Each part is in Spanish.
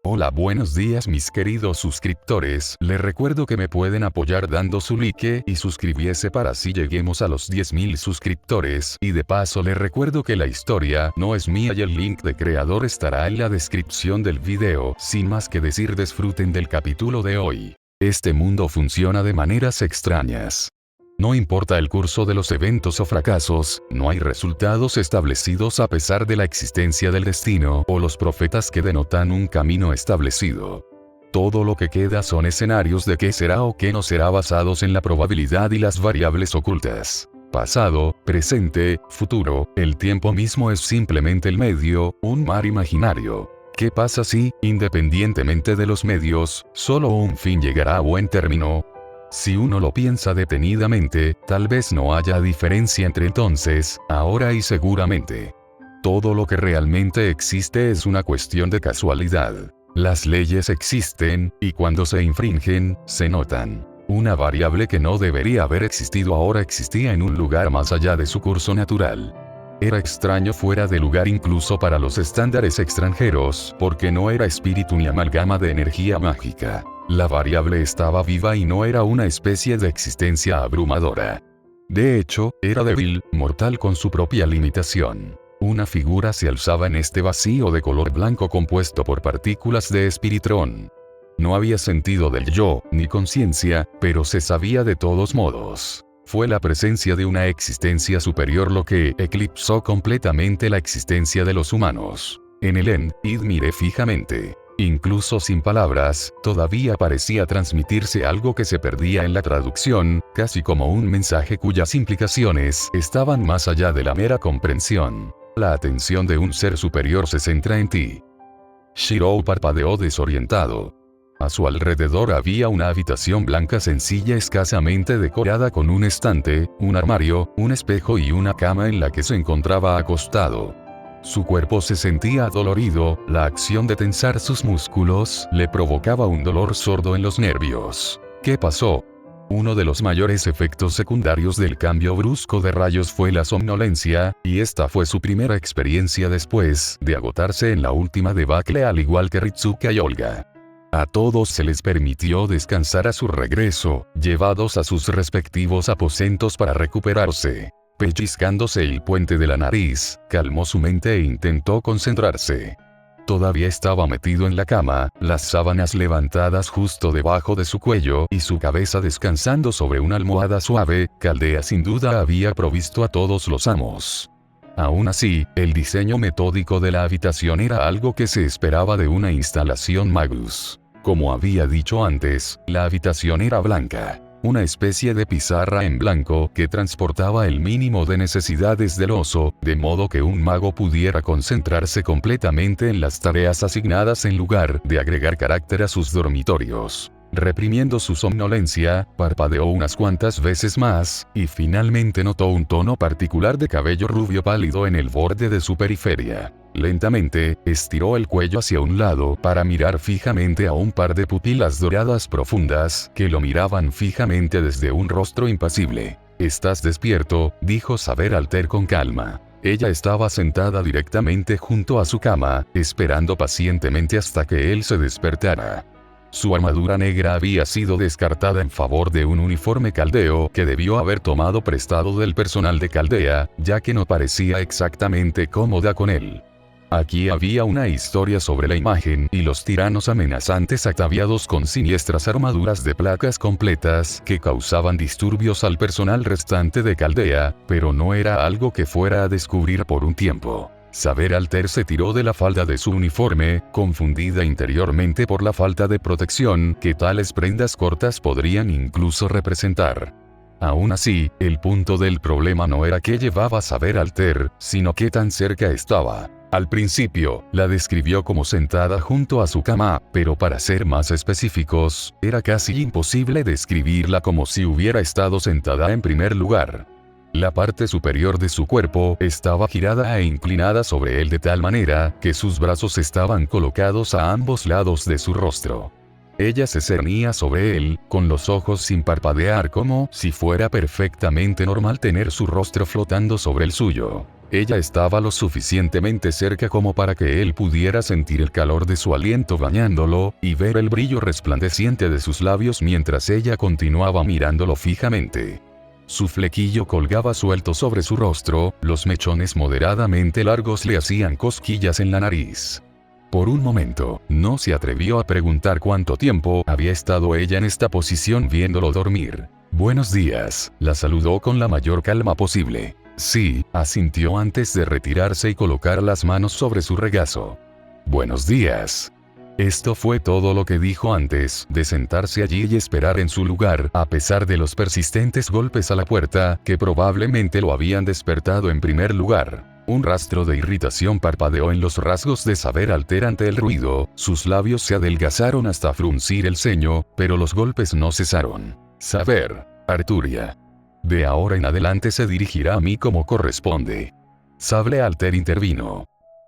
Hola, buenos días mis queridos suscriptores, les recuerdo que me pueden apoyar dando su like y suscribirse para así lleguemos a los 10.000 suscriptores, y de paso les recuerdo que la historia no es mía y el link de creador estará en la descripción del video. Sin más que decir, disfruten del capítulo de hoy. Este mundo funciona de maneras extrañas. No importa el curso de los eventos o fracasos, no hay resultados establecidos a pesar de la existencia del destino o los profetas que denotan un camino establecido. Todo lo que queda son escenarios de qué será o qué no será basados en la probabilidad y las variables ocultas. Pasado, presente, futuro, el tiempo mismo es simplemente el medio, un mar imaginario. ¿Qué pasa si, independientemente de los medios, solo un fin llegará a buen término? Si uno lo piensa detenidamente, tal vez no haya diferencia entre entonces, ahora y seguramente. Todo lo que realmente existe es una cuestión de casualidad. Las leyes existen, y cuando se infringen, se notan. Una variable que no debería haber existido ahora existía en un lugar más allá de su curso natural. Era extraño, fuera de lugar incluso para los estándares extranjeros, porque no era espíritu ni amalgama de energía mágica. La variable estaba viva y no era una especie de existencia abrumadora. De hecho, era débil, mortal con su propia limitación. Una figura se alzaba en este vacío de color blanco compuesto por partículas de espiritrón. No había sentido del yo, ni conciencia, pero se sabía de todos modos. Fue la presencia de una existencia superior lo que eclipsó completamente la existencia de los humanos. En el Enid miré fijamente. Incluso sin palabras, todavía parecía transmitirse algo que se perdía en la traducción, casi como un mensaje cuyas implicaciones estaban más allá de la mera comprensión. La atención de un ser superior se centra en ti. Shirou parpadeó desorientado. A su alrededor había una habitación blanca sencilla escasamente decorada con un estante, un armario, un espejo y una cama en la que se encontraba acostado. Su cuerpo se sentía adolorido, la acción de tensar sus músculos le provocaba un dolor sordo en los nervios. ¿Qué pasó? Uno de los mayores efectos secundarios del cambio brusco de rayos fue la somnolencia, y esta fue su primera experiencia después de agotarse en la última debacle, al igual que Ritsuka y Olga. A todos se les permitió descansar a su regreso, llevados a sus respectivos aposentos para recuperarse. Pellizcándose el puente de la nariz, calmó su mente e intentó concentrarse. Todavía estaba metido en la cama, las sábanas levantadas justo debajo de su cuello y su cabeza descansando sobre una almohada suave. Caldea sin duda había provisto a todos los amos. Aún así, el diseño metódico de la habitación era algo que se esperaba de una instalación Magus. Como había dicho antes, la habitación era blanca. Una especie de pizarra en blanco que transportaba el mínimo de necesidades del oso, de modo que un mago pudiera concentrarse completamente en las tareas asignadas en lugar de agregar carácter a sus dormitorios. Reprimiendo su somnolencia, parpadeó unas cuantas veces más, y finalmente notó un tono particular de cabello rubio pálido en el borde de su periferia. Lentamente, estiró el cuello hacia un lado para mirar fijamente a un par de pupilas doradas profundas que lo miraban fijamente desde un rostro impasible. «¿Estás despierto?», dijo Saber Alter con calma. Ella estaba sentada directamente junto a su cama, esperando pacientemente hasta que él se despertara. Su armadura negra había sido descartada en favor de un uniforme caldeo que debió haber tomado prestado del personal de Caldea, ya que no parecía exactamente cómoda con él. Aquí había una historia sobre la imagen y los tiranos amenazantes ataviados con siniestras armaduras de placas completas que causaban disturbios al personal restante de Caldea, pero no era algo que fuera a descubrir por un tiempo. Saber Alter se tiró de la falda de su uniforme, confundida interiormente por la falta de protección que tales prendas cortas podrían incluso representar. Aún así, el punto del problema no era qué llevaba Saber Alter, sino qué tan cerca estaba. Al principio, la describió como sentada junto a su cama, pero para ser más específicos, era casi imposible describirla como si hubiera estado sentada en primer lugar. La parte superior de su cuerpo estaba girada e inclinada sobre él de tal manera que sus brazos estaban colocados a ambos lados de su rostro. Ella se cernía sobre él, con los ojos sin parpadear como si fuera perfectamente normal tener su rostro flotando sobre el suyo. Ella estaba lo suficientemente cerca como para que él pudiera sentir el calor de su aliento bañándolo, y ver el brillo resplandeciente de sus labios mientras ella continuaba mirándolo fijamente. Su flequillo colgaba suelto sobre su rostro, los mechones moderadamente largos le hacían cosquillas en la nariz. Por un momento, no se atrevió a preguntar cuánto tiempo había estado ella en esta posición viéndolo dormir. «Buenos días», la saludó con la mayor calma posible. «Sí», asintió antes de retirarse y colocar las manos sobre su regazo. «Buenos días». Esto fue todo lo que dijo antes de sentarse allí y esperar en su lugar, a pesar de los persistentes golpes a la puerta, que probablemente lo habían despertado en primer lugar. Un rastro de irritación parpadeó en los rasgos de Saber Alter ante el ruido, sus labios se adelgazaron hasta fruncir el ceño, pero los golpes no cesaron. «Saber, Arturia. De ahora en adelante se dirigirá a mí como corresponde». Saber Alter intervino.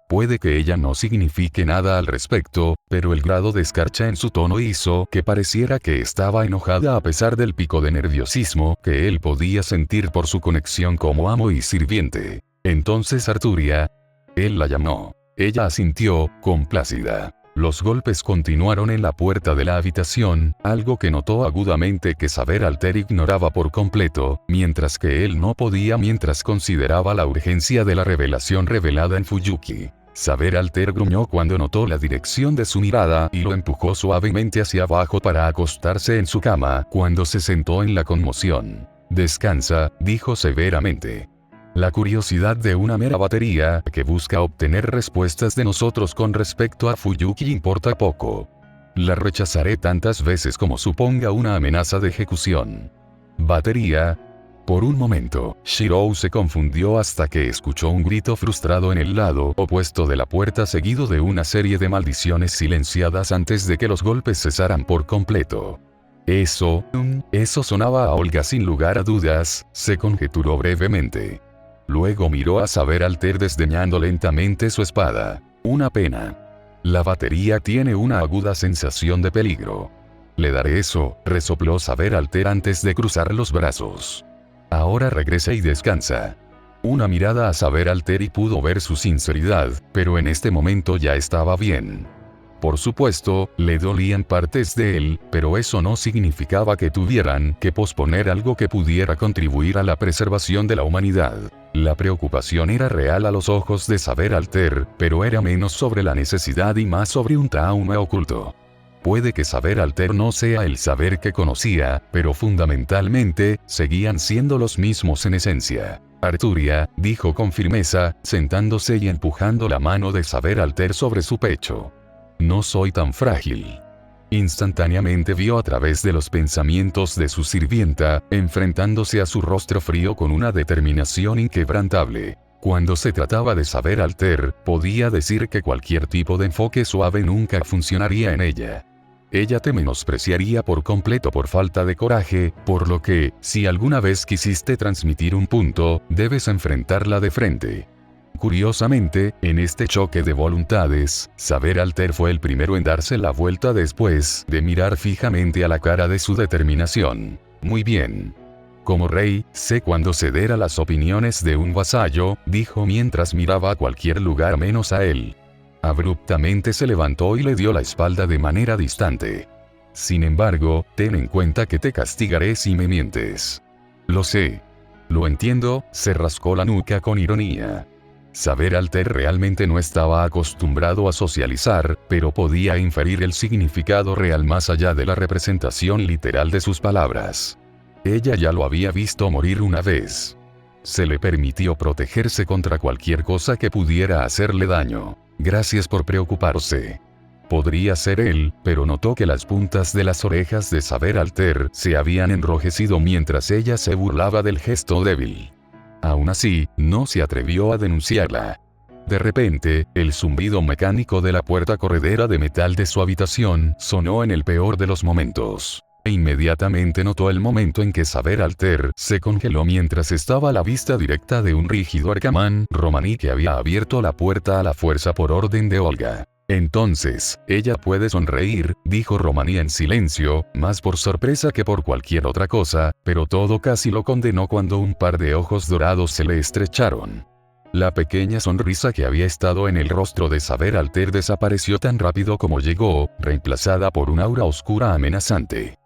Puede que ella no signifique nada al respecto, pero el grado de escarcha en su tono hizo que pareciera que estaba enojada a pesar del pico de nerviosismo que él podía sentir por su conexión como amo y sirviente. «Entonces Arturia». Él la llamó. Ella asintió, complácida. Los golpes continuaron en la puerta de la habitación, algo que notó agudamente que Saber Alter ignoraba por completo, mientras que él no podía mientras consideraba la urgencia de la revelación revelada en Fuyuki. Saber Alter gruñó cuando notó la dirección de su mirada y lo empujó suavemente hacia abajo para acostarse en su cama cuando se sentó en la conmoción. «Descansa», dijo severamente. La curiosidad de una mera batería que busca obtener respuestas de nosotros con respecto a Fuyuki importa poco. La rechazaré tantas veces como suponga una amenaza de ejecución. ¿Batería? Por un momento, Shirou se confundió hasta que escuchó un grito frustrado en el lado opuesto de la puerta seguido de una serie de maldiciones silenciadas antes de que los golpes cesaran por completo. Eso sonaba a Olga sin lugar a dudas, se conjeturó brevemente. Luego miró a Saber Alter desdeñando lentamente su espada. «Una pena. La batería tiene una aguda sensación de peligro». «Le daré eso», resopló Saber Alter antes de cruzar los brazos. «Ahora regresa y descansa». Una mirada a Saber Alter y pudo ver su sinceridad, pero en este momento ya estaba bien. Por supuesto, le dolían partes de él, pero eso no significaba que tuvieran que posponer algo que pudiera contribuir a la preservación de la humanidad. La preocupación era real a los ojos de Saber Alter, pero era menos sobre la necesidad y más sobre un trauma oculto. Puede que Saber Alter no sea el saber que conocía, pero fundamentalmente, seguían siendo los mismos en esencia. «Arturia», dijo con firmeza, sentándose y empujando la mano de Saber Alter sobre su pecho. «No soy tan frágil». Instantáneamente vio a través de los pensamientos de su sirvienta, enfrentándose a su rostro frío con una determinación inquebrantable. Cuando se trataba de Saber Alter, podía decir que cualquier tipo de enfoque suave nunca funcionaría en ella. Ella te menospreciaría por completo por falta de coraje, por lo que, si alguna vez quisiste transmitir un punto, debes enfrentarla de frente. Curiosamente, en este choque de voluntades, Saber Alter fue el primero en darse la vuelta después de mirar fijamente a la cara de su determinación. «Muy bien. Como rey, sé cuándo ceder a las opiniones de un vasallo», dijo mientras miraba a cualquier lugar menos a él. Abruptamente se levantó y le dio la espalda de manera distante. «Sin embargo, ten en cuenta que te castigaré si me mientes». «Lo sé. Lo entiendo», se rascó la nuca con ironía. Saber Alter realmente no estaba acostumbrado a socializar, pero podía inferir el significado real más allá de la representación literal de sus palabras. Ella ya lo había visto morir una vez. Se le permitió protegerse contra cualquier cosa que pudiera hacerle daño. «Gracias por preocuparse». Podría ser él, pero notó que las puntas de las orejas de Saber Alter se habían enrojecido mientras ella se burlaba del gesto débil. Aún así, no se atrevió a denunciarla. De repente, el zumbido mecánico de la puerta corredera de metal de su habitación sonó en el peor de los momentos. E inmediatamente notó el momento en que Saber Alter se congeló mientras estaba a la vista directa de un rígido arcamán romaní que había abierto la puerta a la fuerza por orden de Olga. «Entonces, ella puede sonreír», dijo Romaní en silencio, más por sorpresa que por cualquier otra cosa, pero todo casi lo condenó cuando un par de ojos dorados se le estrecharon. La pequeña sonrisa que había estado en el rostro de Saber Alter desapareció tan rápido como llegó, reemplazada por un aura oscura amenazante.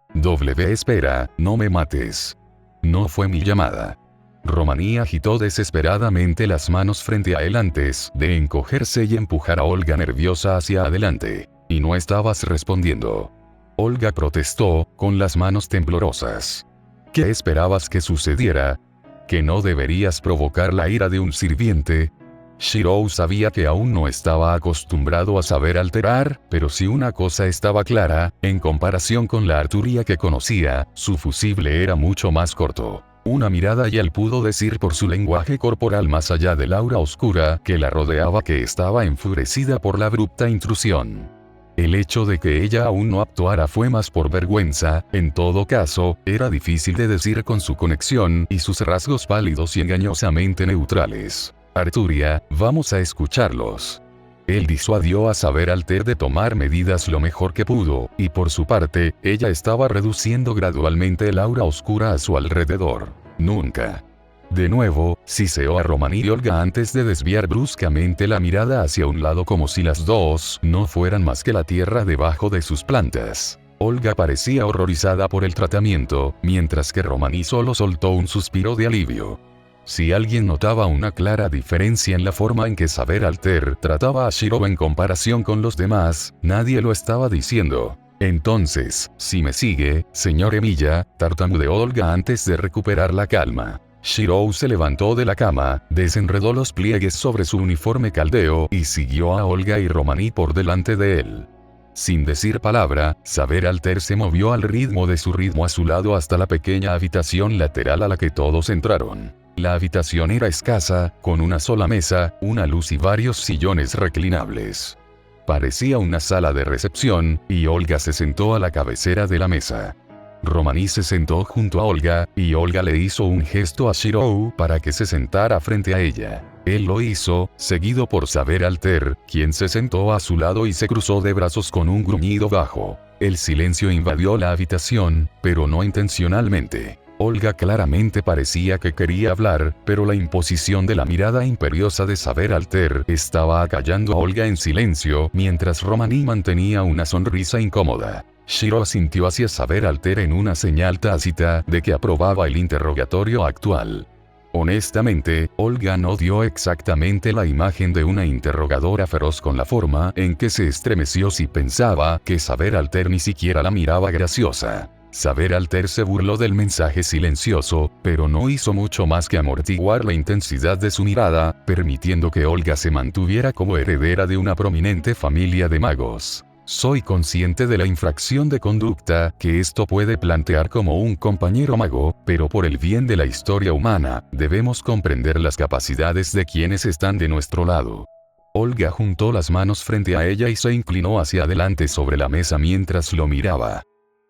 Espera, no me mates. No fue mi llamada. Romaní agitó desesperadamente las manos frente a él antes de encogerse y empujar a Olga nerviosa hacia adelante. Y no estabas respondiendo. Olga protestó, con las manos temblorosas. ¿Qué esperabas que sucediera? ¿Que no deberías provocar la ira de un sirviente? Shirou sabía que aún no estaba acostumbrado a Saber Alterar, pero si una cosa estaba clara, en comparación con la Arturia que conocía, su fusible era mucho más corto. Una mirada y él pudo decir por su lenguaje corporal más allá del aura oscura que la rodeaba que estaba enfurecida por la abrupta intrusión. El hecho de que ella aún no actuara fue más por vergüenza, en todo caso, era difícil de decir con su conexión y sus rasgos pálidos y engañosamente neutrales. Arturia, vamos a escucharlos. Él disuadió a Saber Alter de tomar medidas lo mejor que pudo, y por su parte, ella estaba reduciendo gradualmente el aura oscura a su alrededor. Nunca. De nuevo, siseó a Romaní y Olga antes de desviar bruscamente la mirada hacia un lado como si las dos no fueran más que la tierra debajo de sus plantas. Olga parecía horrorizada por el tratamiento, mientras que Romaní solo soltó un suspiro de alivio. Si alguien notaba una clara diferencia en la forma en que Saber Alter trataba a Shirou en comparación con los demás, nadie lo estaba diciendo. Entonces, si me sigue, señor Emilia, tartamudeó Olga antes de recuperar la calma. Shirou se levantó de la cama, desenredó los pliegues sobre su uniforme caldeo y siguió a Olga y Romaní por delante de él. Sin decir palabra, Saber Alter se movió al ritmo de su ritmo a su lado hasta la pequeña habitación lateral a la que todos entraron. La habitación era escasa, con una sola mesa, una luz y varios sillones reclinables. Parecía una sala de recepción, y Olga se sentó a la cabecera de la mesa. Romaní se sentó junto a Olga, y Olga le hizo un gesto a Shirou para que se sentara frente a ella. Él lo hizo, seguido por Saber Alter, quien se sentó a su lado y se cruzó de brazos con un gruñido bajo. El silencio invadió la habitación, pero no intencionalmente. Olga claramente parecía que quería hablar, pero la imposición de la mirada imperiosa de Saber Alter estaba acallando a Olga en silencio, mientras Romaní mantenía una sonrisa incómoda. Shirou sintió hacia Saber Alter en una señal tácita de que aprobaba el interrogatorio actual. Honestamente, Olga no dio exactamente la imagen de una interrogadora feroz con la forma en que se estremeció si pensaba que Saber Alter ni siquiera la miraba graciosa. Saber Alter se burló del mensaje silencioso, pero no hizo mucho más que amortiguar la intensidad de su mirada, permitiendo que Olga se mantuviera como heredera de una prominente familia de magos. Soy consciente de la infracción de conducta que esto puede plantear como un compañero mago, pero por el bien de la historia humana, debemos comprender las capacidades de quienes están de nuestro lado. Olga juntó las manos frente a ella y se inclinó hacia adelante sobre la mesa mientras lo miraba.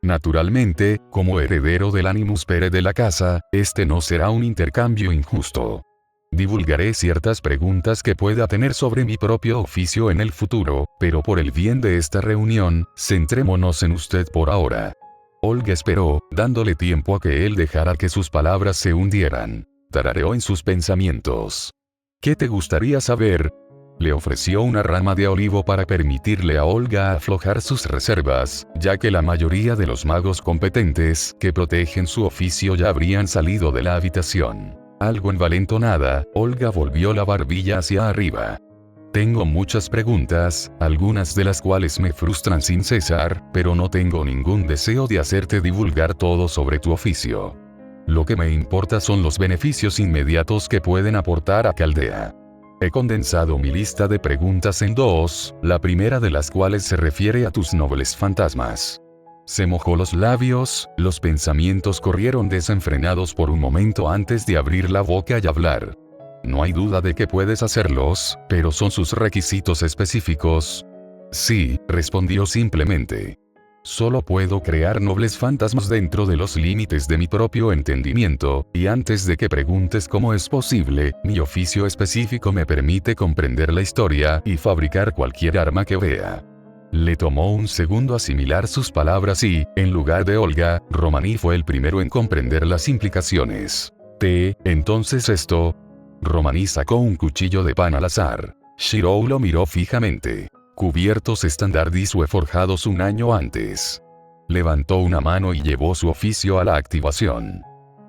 Naturalmente, como heredero del Animus Pere de la casa, este no será un intercambio injusto. Divulgaré ciertas preguntas que pueda tener sobre mi propio oficio en el futuro, pero por el bien de esta reunión, centrémonos en usted por ahora. Olga esperó, dándole tiempo a que él dejara que sus palabras se hundieran. Tarareó en sus pensamientos. ¿Qué te gustaría saber? Le ofreció una rama de olivo para permitirle a Olga aflojar sus reservas, ya que la mayoría de los magos competentes que protegen su oficio ya habrían salido de la habitación. Algo envalentonada, Olga volvió la barbilla hacia arriba. Tengo muchas preguntas, algunas de las cuales me frustran sin cesar, pero no tengo ningún deseo de hacerte divulgar todo sobre tu oficio. Lo que me importa son los beneficios inmediatos que pueden aportar a Caldea. He condensado mi lista de preguntas en dos, la primera de las cuales se refiere a tus nobles fantasmas. Se mojó los labios, los pensamientos corrieron desenfrenados por un momento antes de abrir la boca y hablar. No hay duda de que puedes hacerlos, pero ¿son sus requisitos específicos? Sí, respondió simplemente. Solo puedo crear nobles fantasmas dentro de los límites de mi propio entendimiento, y antes de que preguntes cómo es posible, mi oficio específico me permite comprender la historia y fabricar cualquier arma que vea. Le tomó un segundo asimilar sus palabras y, en lugar de Olga, Romaní fue el primero en comprender las implicaciones. Entonces esto... Romaní sacó un cuchillo de pan al azar. Shirou lo miró fijamente. Cubiertos estandardisue forjados un año antes. Levantó una mano y llevó su oficio a la activación.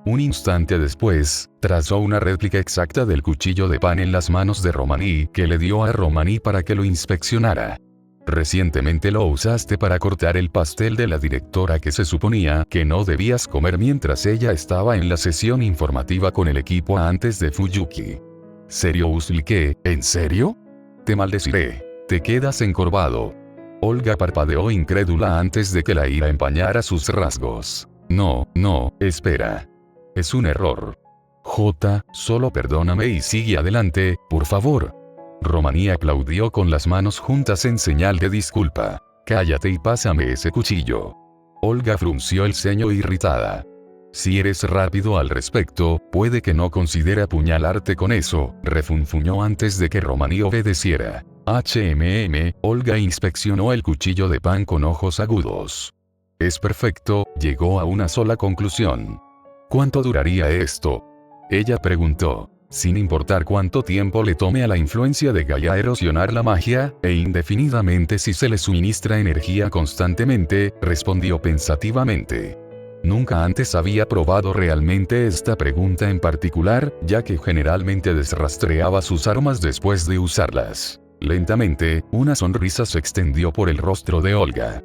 Un instante después, trazó una réplica exacta del cuchillo de pan en las manos de Romaní que le dio a Romaní para que lo inspeccionara. Recientemente lo usaste para cortar el pastel de la directora que se suponía que no debías comer mientras ella estaba en la sesión informativa con el equipo antes de Fuyuki. ¿Serio Uslike? ¿En serio? Te maldeciré. Te quedas encorvado. Olga parpadeó incrédula antes de que la ira empañara sus rasgos. No, espera. Es un error. Solo perdóname y sigue adelante, por favor. Romaní aplaudió con las manos juntas en señal de disculpa. Cállate y pásame ese cuchillo. Olga frunció el ceño irritada. Si eres rápido al respecto, puede que no considere apuñalarte con eso, refunfuñó antes de que Romaní obedeciera. Olga inspeccionó el cuchillo de pan con ojos agudos. Es perfecto, llegó a una sola conclusión. ¿Cuánto duraría esto? Ella preguntó. Sin importar cuánto tiempo le tome a la influencia de Gaia erosionar la magia, e indefinidamente si se le suministra energía constantemente, respondió pensativamente. Nunca antes había probado realmente esta pregunta en particular, ya que generalmente desrastreaba sus armas después de usarlas. Lentamente, una sonrisa se extendió por el rostro de Olga.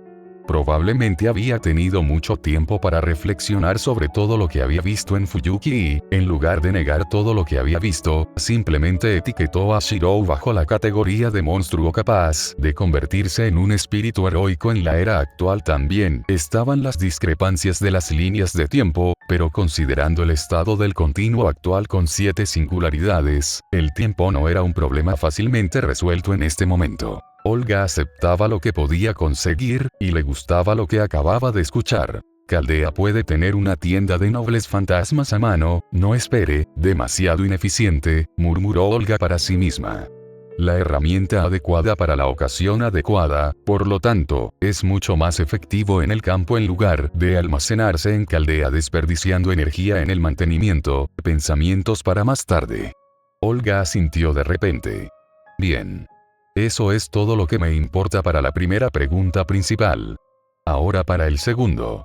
Probablemente había tenido mucho tiempo para reflexionar sobre todo lo que había visto en Fuyuki y, en lugar de negar todo lo que había visto, simplemente etiquetó a Shirou bajo la categoría de monstruo capaz de convertirse en un espíritu heroico en la era actual. También estaban las discrepancias de las líneas de tiempo, pero considerando el estado del continuo actual con 7 singularidades, el tiempo no era un problema fácilmente resuelto en este momento. Olga aceptaba lo que podía conseguir, y le gustaba lo que acababa de escuchar. Caldea puede tener una tienda de nobles fantasmas a mano, no espere, demasiado ineficiente, murmuró Olga para sí misma. La herramienta adecuada para la ocasión adecuada, por lo tanto, es mucho más efectivo en el campo en lugar de almacenarse en Caldea desperdiciando energía en el mantenimiento, pensamientos para más tarde. Olga asintió de repente. Bien. Eso es todo lo que me importa para la primera pregunta principal. Ahora para el segundo.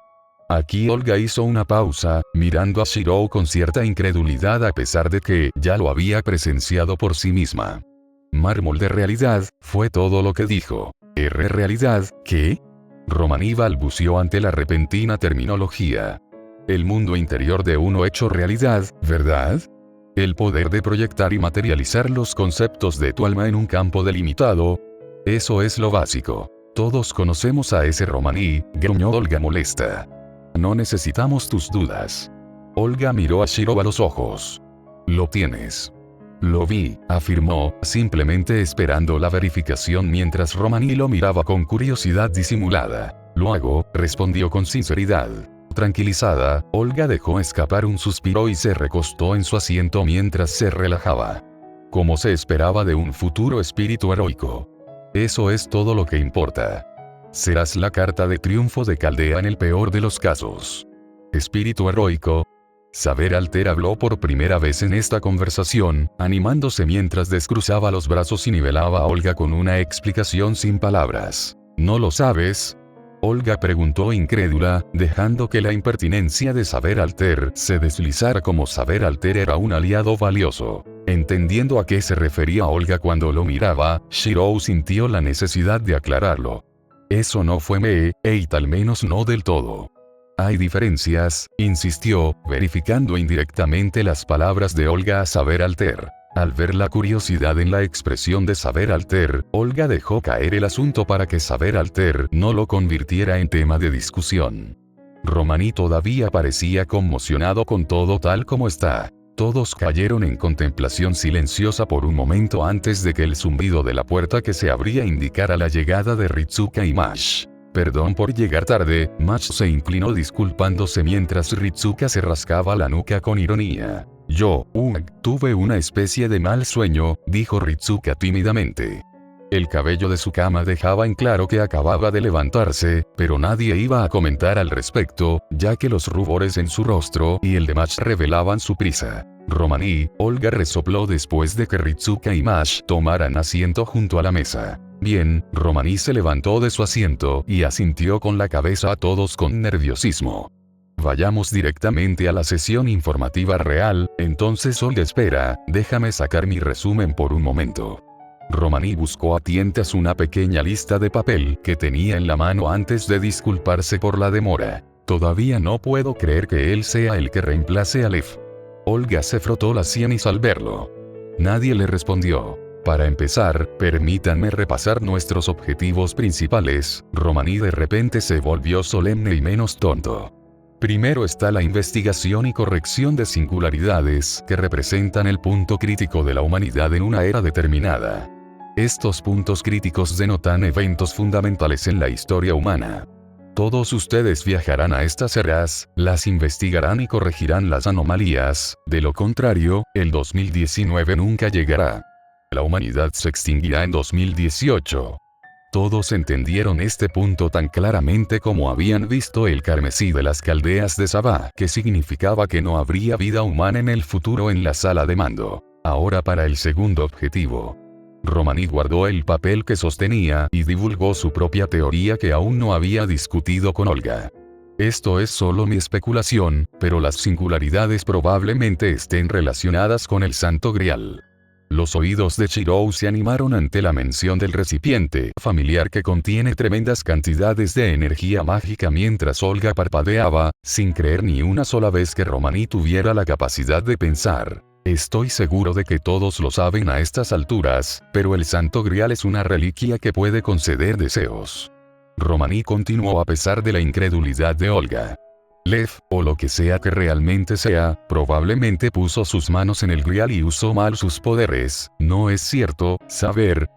Aquí Olga hizo una pausa, mirando a Shirou con cierta incredulidad a pesar de que ya lo había presenciado por sí misma. Mármol de realidad, fue todo lo que dijo. ¿Realidad, qué? Romaní balbuceó ante la repentina terminología. El mundo interior de uno hecho realidad, ¿verdad? El poder de proyectar y materializar los conceptos de tu alma en un campo delimitado. Eso es lo básico. Todos conocemos a ese Romaní, gruñó Olga molesta. No necesitamos tus dudas. Olga miró a Shirou a los ojos. Lo tienes. Lo vi, afirmó, simplemente esperando la verificación mientras Romaní lo miraba con curiosidad disimulada. Lo hago, respondió con sinceridad. Tranquilizada, Olga dejó escapar un suspiro y se recostó en su asiento mientras se relajaba. Como se esperaba de un futuro espíritu heroico. Eso es todo lo que importa. Serás la carta de triunfo de Caldea en el peor de los casos. Espíritu heroico. Saber Alter habló por primera vez en esta conversación, animándose mientras descruzaba los brazos y nivelaba a Olga con una explicación sin palabras. ¿No lo sabes? Olga preguntó incrédula, dejando que la impertinencia de Saber Alter se deslizara como Saber Alter era un aliado valioso. Entendiendo a qué se refería Olga cuando lo miraba, Shirou sintió la necesidad de aclararlo. Eso no fue al menos no del todo. Hay diferencias, insistió, verificando indirectamente las palabras de Olga a Saber Alter. Al ver la curiosidad en la expresión de Saber Alter, Olga dejó caer el asunto para que Saber Alter no lo convirtiera en tema de discusión. Romaní todavía parecía conmocionado con todo tal como está. Todos cayeron en contemplación silenciosa por un momento antes de que el zumbido de la puerta que se abría indicara la llegada de Ritsuka y Mash. Perdón por llegar tarde, Mash se inclinó disculpándose mientras Ritsuka se rascaba la nuca con ironía. Yo, tuve una especie de mal sueño, dijo Ritsuka tímidamente. El cabello de su cama dejaba en claro que acababa de levantarse, pero nadie iba a comentar al respecto, ya que los rubores en su rostro y el de Mash revelaban su prisa. Romaní, Olga resopló después de que Ritsuka y Mash tomaran asiento junto a la mesa. Bien, Romaní se levantó de su asiento y asintió con la cabeza a todos con nerviosismo. Vayamos directamente a la sesión informativa real, entonces Olga espera, déjame sacar mi resumen por un momento. Romaní buscó a tientas una pequeña lista de papel que tenía en la mano antes de disculparse por la demora. Todavía no puedo creer que él sea el que reemplace a Lev. Olga se frotó las sienes al verlo. Nadie le respondió. Para empezar, permítanme repasar nuestros objetivos principales. Romaní de repente se volvió solemne y menos tonto. Primero está la investigación y corrección de singularidades que representan el punto crítico de la humanidad en una era determinada. Estos puntos críticos denotan eventos fundamentales en la historia humana. Todos ustedes viajarán a estas eras, las investigarán y corregirán las anomalías, de lo contrario, el 2019 nunca llegará. La humanidad se extinguirá en 2018. Todos entendieron este punto tan claramente como habían visto el carmesí de las caldeas de Sabá, que significaba que no habría vida humana en el futuro en la sala de mando. Ahora para el segundo objetivo. Romaní guardó el papel que sostenía y divulgó su propia teoría que aún no había discutido con Olga. Esto es solo mi especulación, pero las singularidades probablemente estén relacionadas con el Santo Grial. Los oídos de Chirou se animaron ante la mención del recipiente familiar que contiene tremendas cantidades de energía mágica mientras Olga parpadeaba, sin creer ni una sola vez que Romaní tuviera la capacidad de pensar. Estoy seguro de que todos lo saben a estas alturas, pero el Santo Grial es una reliquia que puede conceder deseos. Romaní continuó a pesar de la incredulidad de Olga. Lev, o lo que sea que realmente sea, probablemente puso sus manos en el Grial y usó mal sus poderes, ¿no es cierto? Saber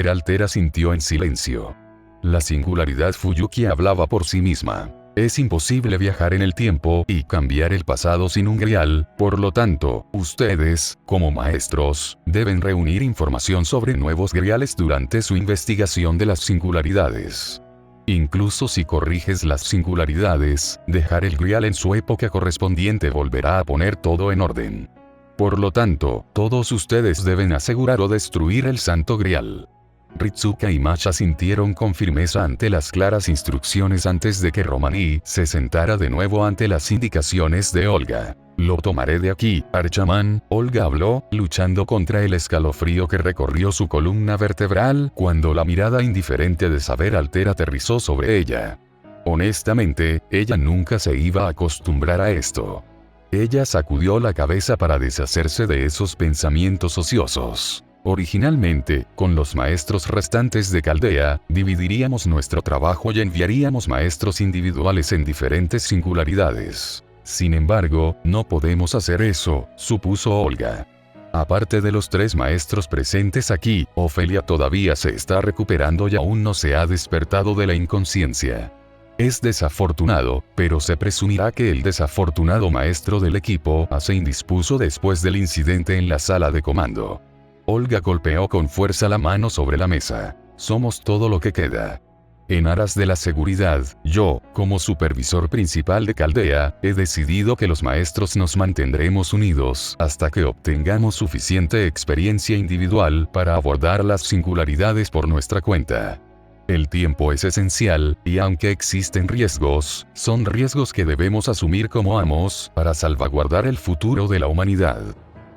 altera, sintió en silencio. La singularidad Fuyuki hablaba por sí misma. Es imposible viajar en el tiempo y cambiar el pasado sin un Grial, por lo tanto, ustedes, como maestros, deben reunir información sobre nuevos Griales durante su investigación de las singularidades. Incluso si corriges las singularidades, dejar el Grial en su época correspondiente volverá a poner todo en orden. Por lo tanto, todos ustedes deben asegurar o destruir el Santo Grial. Ritsuka y Mash asintieron con firmeza ante las claras instrucciones antes de que Romaní se sentara de nuevo ante las indicaciones de Olga. Lo tomaré de aquí, Archaman, Olga habló, luchando contra el escalofrío que recorrió su columna vertebral cuando la mirada indiferente de Saber Alter aterrizó sobre ella. Honestamente, ella nunca se iba a acostumbrar a esto. Ella sacudió la cabeza para deshacerse de esos pensamientos ociosos. Originalmente, con los maestros restantes de Caldea, dividiríamos nuestro trabajo y enviaríamos maestros individuales en diferentes singularidades. Sin embargo, no podemos hacer eso, supuso Olga. Aparte de los 3 maestros presentes aquí, Ofelia todavía se está recuperando y aún no se ha despertado de la inconsciencia. Es desafortunado, pero se presumirá que el desafortunado maestro del equipo se indispuso después del incidente en la sala de comando. Olga golpeó con fuerza la mano sobre la mesa. Somos todo lo que queda. En aras de la seguridad, yo, como supervisor principal de Caldea, he decidido que los maestros nos mantendremos unidos hasta que obtengamos suficiente experiencia individual para abordar las singularidades por nuestra cuenta. El tiempo es esencial, y aunque existen riesgos, son riesgos que debemos asumir como amos para salvaguardar el futuro de la humanidad.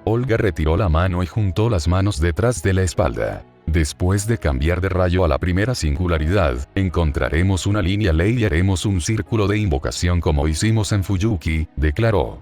Olga retiró la mano y juntó las manos detrás de la espalda. Después de cambiar de rayo a la primera singularidad, encontraremos una línea ley y haremos un círculo de invocación como hicimos en Fuyuki, declaró.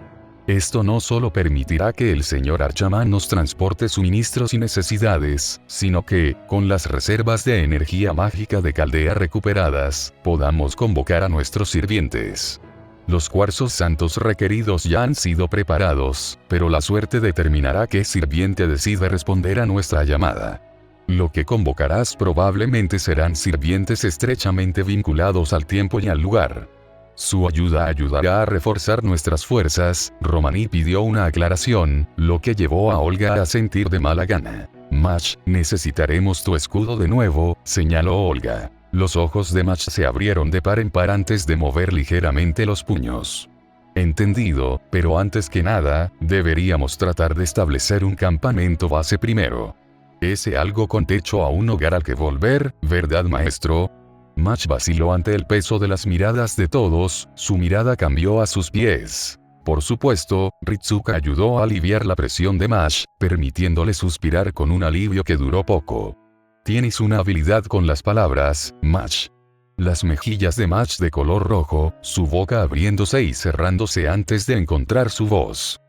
Esto no solo permitirá que el señor Archaman nos transporte suministros y necesidades, sino que, con las reservas de energía mágica de Caldea recuperadas, podamos convocar a nuestros sirvientes. Los cuarzos santos requeridos ya han sido preparados, pero la suerte determinará qué sirviente decide responder a nuestra llamada. Lo que convocarás probablemente serán sirvientes estrechamente vinculados al tiempo y al lugar. Su ayuda ayudará a reforzar nuestras fuerzas. Romaní pidió una aclaración, lo que llevó a Olga a sentir de mala gana. Mash, necesitaremos tu escudo de nuevo, señaló Olga. Los ojos de Mash se abrieron de par en par antes de mover ligeramente los puños. Entendido, pero antes que nada, deberíamos tratar de establecer un campamento base primero. Ese algo con techo a un hogar al que volver, ¿verdad, maestro? Match vaciló ante el peso de las miradas de todos, su mirada cambió a sus pies. Por supuesto, Ritsuka ayudó a aliviar la presión de Match, permitiéndole suspirar con un alivio que duró poco. Tienes una habilidad con las palabras, Match. Las mejillas de Match de color rojo, su boca abriéndose y cerrándose antes de encontrar su voz.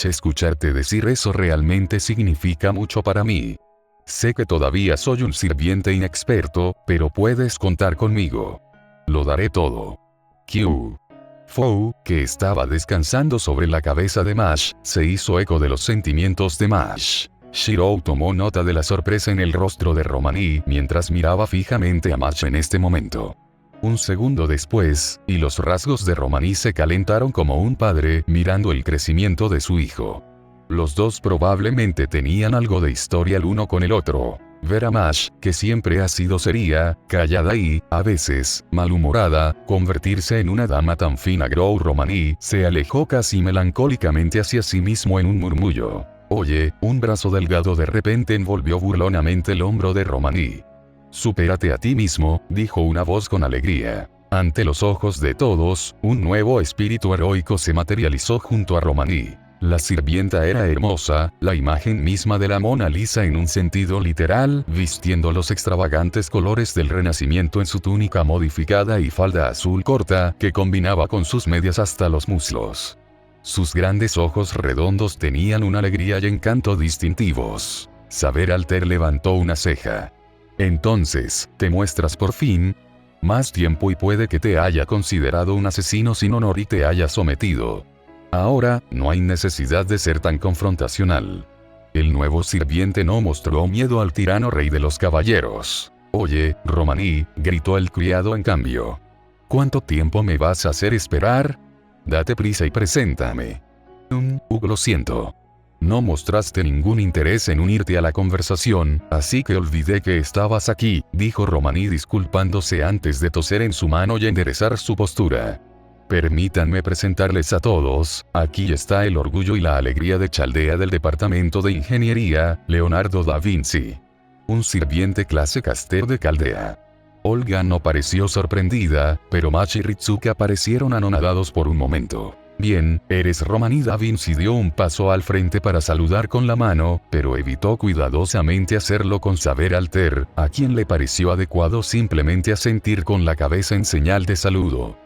Escucharte decir eso realmente significa mucho para mí. Sé que todavía soy un sirviente inexperto, pero puedes contar conmigo. Lo daré todo. Q. Fou, que estaba descansando sobre la cabeza de Match, se hizo eco de los sentimientos de Match. Shirou tomó nota de la sorpresa en el rostro de Romaní mientras miraba fijamente a Match en este momento. Un segundo después, y los rasgos de Romaní se calentaron como un padre mirando el crecimiento de su hijo. Los dos probablemente tenían algo de historia el uno con el otro. Ver a Match, que siempre ha sido seria, callada y, a veces, malhumorada, convertirse en una dama tan fina. Romaní se alejó casi melancólicamente hacia sí mismo en un murmullo. Oye, un brazo delgado de repente envolvió burlonamente el hombro de Romaní. Supérate a ti mismo, dijo una voz con alegría. Ante los ojos de todos, un nuevo espíritu heroico se materializó junto a Romaní. La sirvienta era hermosa, la imagen misma de la Mona Lisa en un sentido literal, vistiendo los extravagantes colores del Renacimiento en su túnica modificada y falda azul corta, que combinaba con sus medias hasta los muslos. Sus grandes ojos redondos tenían una alegría y encanto distintivos. Saber Alter levantó una ceja. Entonces, ¿te muestras por fin? Más tiempo y puede que te haya considerado un asesino sin honor y te haya sometido. Ahora, no hay necesidad de ser tan confrontacional. El nuevo sirviente no mostró miedo al tirano rey de los caballeros. Oye, Romaní, gritó el criado en cambio. ¿Cuánto tiempo me vas a hacer esperar? Date prisa y preséntame. Lo siento. No mostraste ningún interés en unirte a la conversación, así que olvidé que estabas aquí, dijo Romaní disculpándose antes de toser en su mano y enderezar su postura. Permítanme presentarles a todos, aquí está el orgullo y la alegría de Chaldea del Departamento de Ingeniería, Leonardo da Vinci. Un sirviente clase Caster de Caldea. Olga no pareció sorprendida, pero Match y Ritsuka parecieron anonadados por un momento. Bien, eres Romaní. Da Vinci dio un paso al frente para saludar con la mano, pero evitó cuidadosamente hacerlo con Saber Alter, a quien le pareció adecuado simplemente asentir con la cabeza en señal de saludo.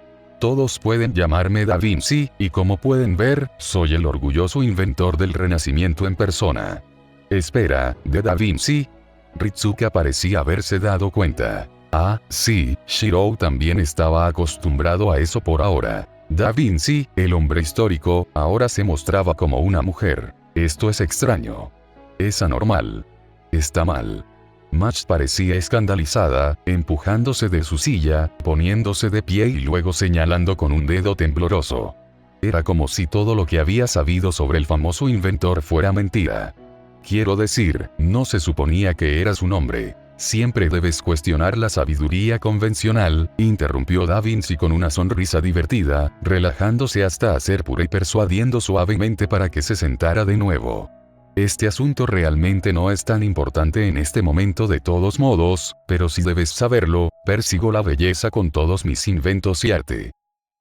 Todos pueden llamarme Da Vinci, y como pueden ver, soy el orgulloso inventor del Renacimiento en persona. Espera, ¿de Da Vinci? Ritsuka parecía haberse dado cuenta. Ah, sí, Shirou también estaba acostumbrado a eso por ahora. Da Vinci, el hombre histórico, ahora se mostraba como una mujer. Esto es extraño. Es anormal. Está mal. Match parecía escandalizada, empujándose de su silla, poniéndose de pie y luego señalando con un dedo tembloroso. Era como si todo lo que había sabido sobre el famoso inventor fuera mentira. Quiero decir, no se suponía que eras un hombre. Siempre debes cuestionar la sabiduría convencional, interrumpió Da Vinci con una sonrisa divertida, relajándose hasta hacer puré y persuadiendo suavemente para que se sentara de nuevo. Este asunto realmente no es tan importante en este momento de todos modos, pero si debes saberlo, persigo la belleza con todos mis inventos y arte.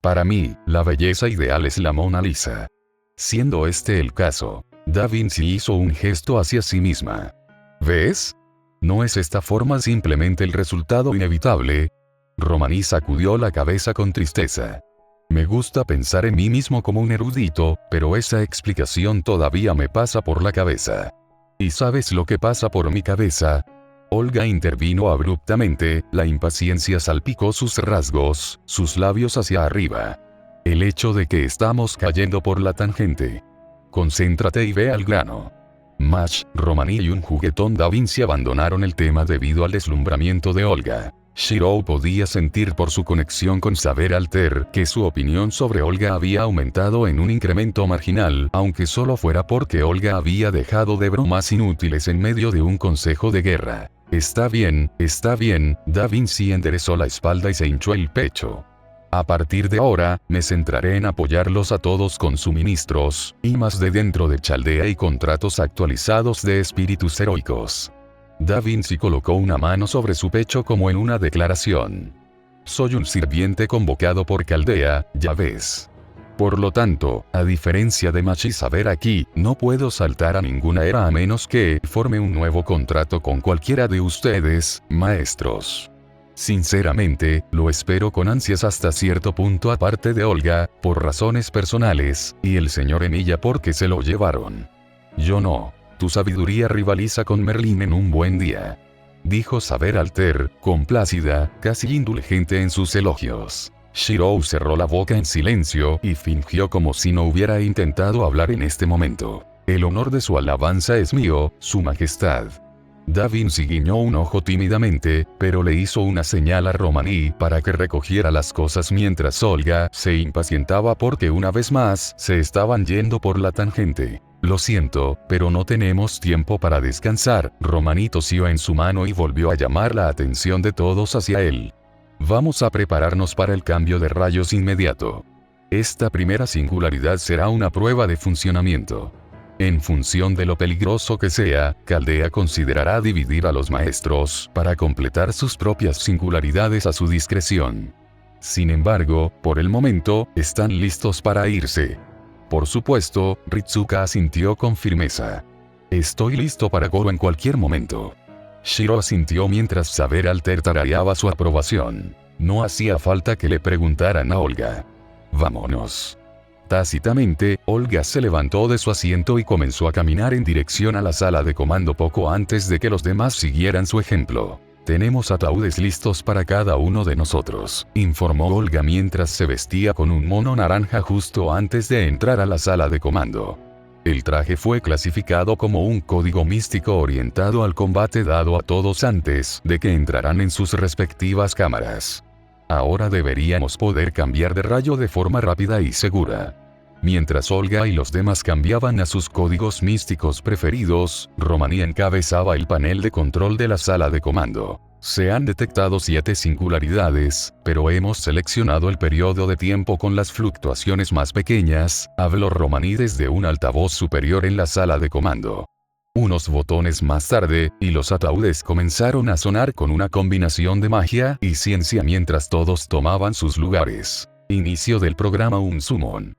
Para mí, la belleza ideal es la Mona Lisa. Siendo este el caso, Da Vinci hizo un gesto hacia sí misma. ¿Ves? ¿No es esta forma simplemente el resultado inevitable? Romaní sacudió la cabeza con tristeza. Me gusta pensar en mí mismo como un erudito, pero esa explicación todavía me pasa por la cabeza. ¿Y sabes lo que pasa por mi cabeza? Olga intervino abruptamente, la impaciencia salpicó sus rasgos, sus labios hacia arriba. El hecho de que estamos cayendo por la tangente. Concéntrate y ve al grano. Match, Romaní y un juguetón Da Vinci abandonaron el tema debido al deslumbramiento de Olga. Shirou podía sentir por su conexión con Saber Alter que su opinión sobre Olga había aumentado en un incremento marginal, aunque solo fuera porque Olga había dejado de bromas inútiles en medio de un consejo de guerra. Está bien, Da Vinci enderezó la espalda y se hinchó el pecho. A partir de ahora, me centraré en apoyarlos a todos con suministros, y más de dentro de Chaldea y contratos actualizados de espíritus heroicos. Da Vinci colocó una mano sobre su pecho como en una declaración. Soy un sirviente convocado por Chaldea, ya ves. Por lo tanto, a diferencia de Machisaver aquí, no puedo saltar a ninguna era a menos que forme un nuevo contrato con cualquiera de ustedes, maestros. Sinceramente, lo espero con ansias hasta cierto punto aparte de Olga, por razones personales, y el señor Emilia porque se lo llevaron. Yo no. Tu sabiduría rivaliza con Merlín en un buen día. Dijo Saber Alter, complácida, casi indulgente en sus elogios. Shirou cerró la boca en silencio y fingió como si no hubiera intentado hablar en este momento. El honor de su alabanza es mío, su majestad. Da Vinci guiñó un ojo tímidamente, pero le hizo una señal a Romaní para que recogiera las cosas mientras Olga se impacientaba porque una vez más se estaban yendo por la tangente. Lo siento, pero no tenemos tiempo para descansar. Romaní tosió en su mano y volvió a llamar la atención de todos hacia él. Vamos a prepararnos para el cambio de rayos inmediato. Esta primera singularidad será una prueba de funcionamiento. En función de lo peligroso que sea, Chaldea considerará dividir a los maestros para completar sus propias singularidades a su discreción. Sin embargo, por el momento, están listos para irse. Por supuesto, Ritsuka asintió con firmeza. Estoy listo para Goro en cualquier momento. Shiro asintió mientras Saber Alter tarareaba su aprobación. No hacía falta que le preguntaran a Olga. Vámonos. Tácitamente, Olga se levantó de su asiento y comenzó a caminar en dirección a la sala de comando poco antes de que los demás siguieran su ejemplo. Tenemos ataúdes listos para cada uno de nosotros, informó Olga mientras se vestía con un mono naranja justo antes de entrar a la sala de comando. El traje fue clasificado como un código místico orientado al combate dado a todos antes de que entraran en sus respectivas cámaras. Ahora deberíamos poder cambiar de rayo de forma rápida y segura. Mientras Olga y los demás cambiaban a sus códigos místicos preferidos, Romaní encabezaba el panel de control de la sala de comando. Se han detectado 7 singularidades, pero hemos seleccionado el periodo de tiempo con las fluctuaciones más pequeñas, habló Romaní desde un altavoz superior en la sala de comando. Unos botones más tarde, y los ataúdes comenzaron a sonar con una combinación de magia y ciencia mientras todos tomaban sus lugares. Inicio del programa Summon.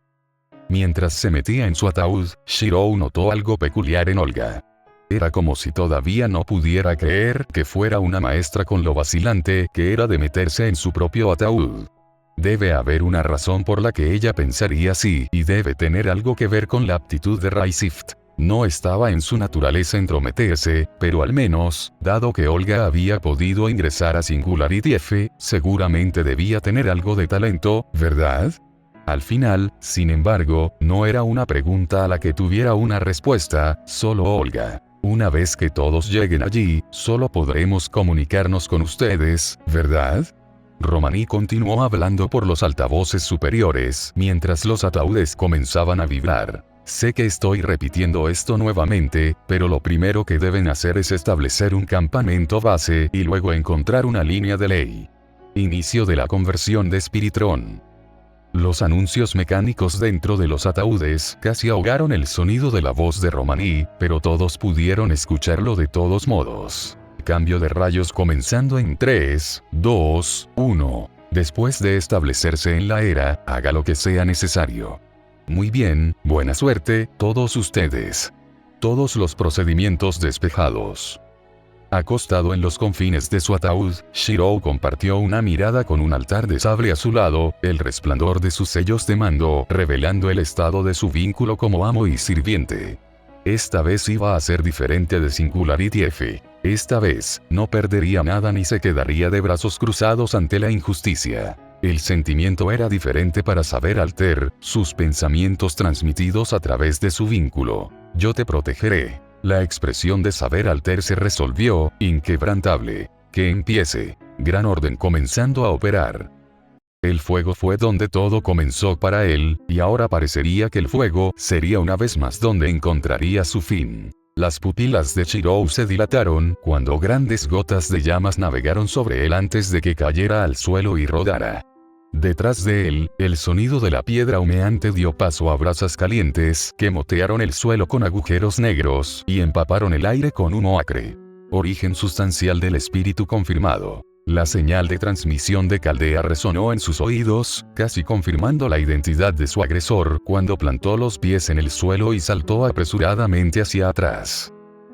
Mientras se metía en su ataúd, Shirou notó algo peculiar en Olga. Era como si todavía no pudiera creer que fuera una maestra con lo vacilante que era de meterse en su propio ataúd. Debe haber una razón por la que ella pensaría así, y debe tener algo que ver con la aptitud de Raisift. No estaba en su naturaleza entrometerse, pero al menos, dado que Olga había podido ingresar a Singularity F, seguramente debía tener algo de talento, ¿verdad? Al final, sin embargo, no era una pregunta a la que tuviera una respuesta, solo Olga. Una vez que todos lleguen allí, solo podremos comunicarnos con ustedes, ¿verdad? Romaní continuó hablando por los altavoces superiores, mientras los ataúdes comenzaban a vibrar. Sé que estoy repitiendo esto nuevamente, pero lo primero que deben hacer es establecer un campamento base y luego encontrar una línea de ley. Inicio de la conversión de Spiritron. Los anuncios mecánicos dentro de los ataúdes casi ahogaron el sonido de la voz de Romaní, pero todos pudieron escucharlo de todos modos. Cambio de rayos comenzando en 3, 2, 1. Después de establecerse en la era, haga lo que sea necesario. Muy bien, buena suerte, todos ustedes. Todos los procedimientos despejados. Acostado en los confines de su ataúd, Shirou compartió una mirada con un altar de sable a su lado, el resplandor de sus sellos de mando, revelando el estado de su vínculo como amo y sirviente. Esta vez iba a ser diferente de Singularity F. Esta vez, no perdería nada ni se quedaría de brazos cruzados ante la injusticia. El sentimiento era diferente para Saber Alter, sus pensamientos transmitidos a través de su vínculo. Yo te protegeré. La expresión de Saber Alter se resolvió, inquebrantable. Que empiece. Gran orden comenzando a operar. El fuego fue donde todo comenzó para él, y ahora parecería que el fuego sería una vez más donde encontraría su fin. Las pupilas de Shirou se dilataron cuando grandes gotas de llamas navegaron sobre él antes de que cayera al suelo y rodara. Detrás de él, el sonido de la piedra humeante dio paso a brasas calientes que motearon el suelo con agujeros negros y empaparon el aire con humo acre. Origen sustancial del espíritu confirmado. La señal de transmisión de Caldea resonó en sus oídos, casi confirmando la identidad de su agresor cuando plantó los pies en el suelo y saltó apresuradamente hacia atrás.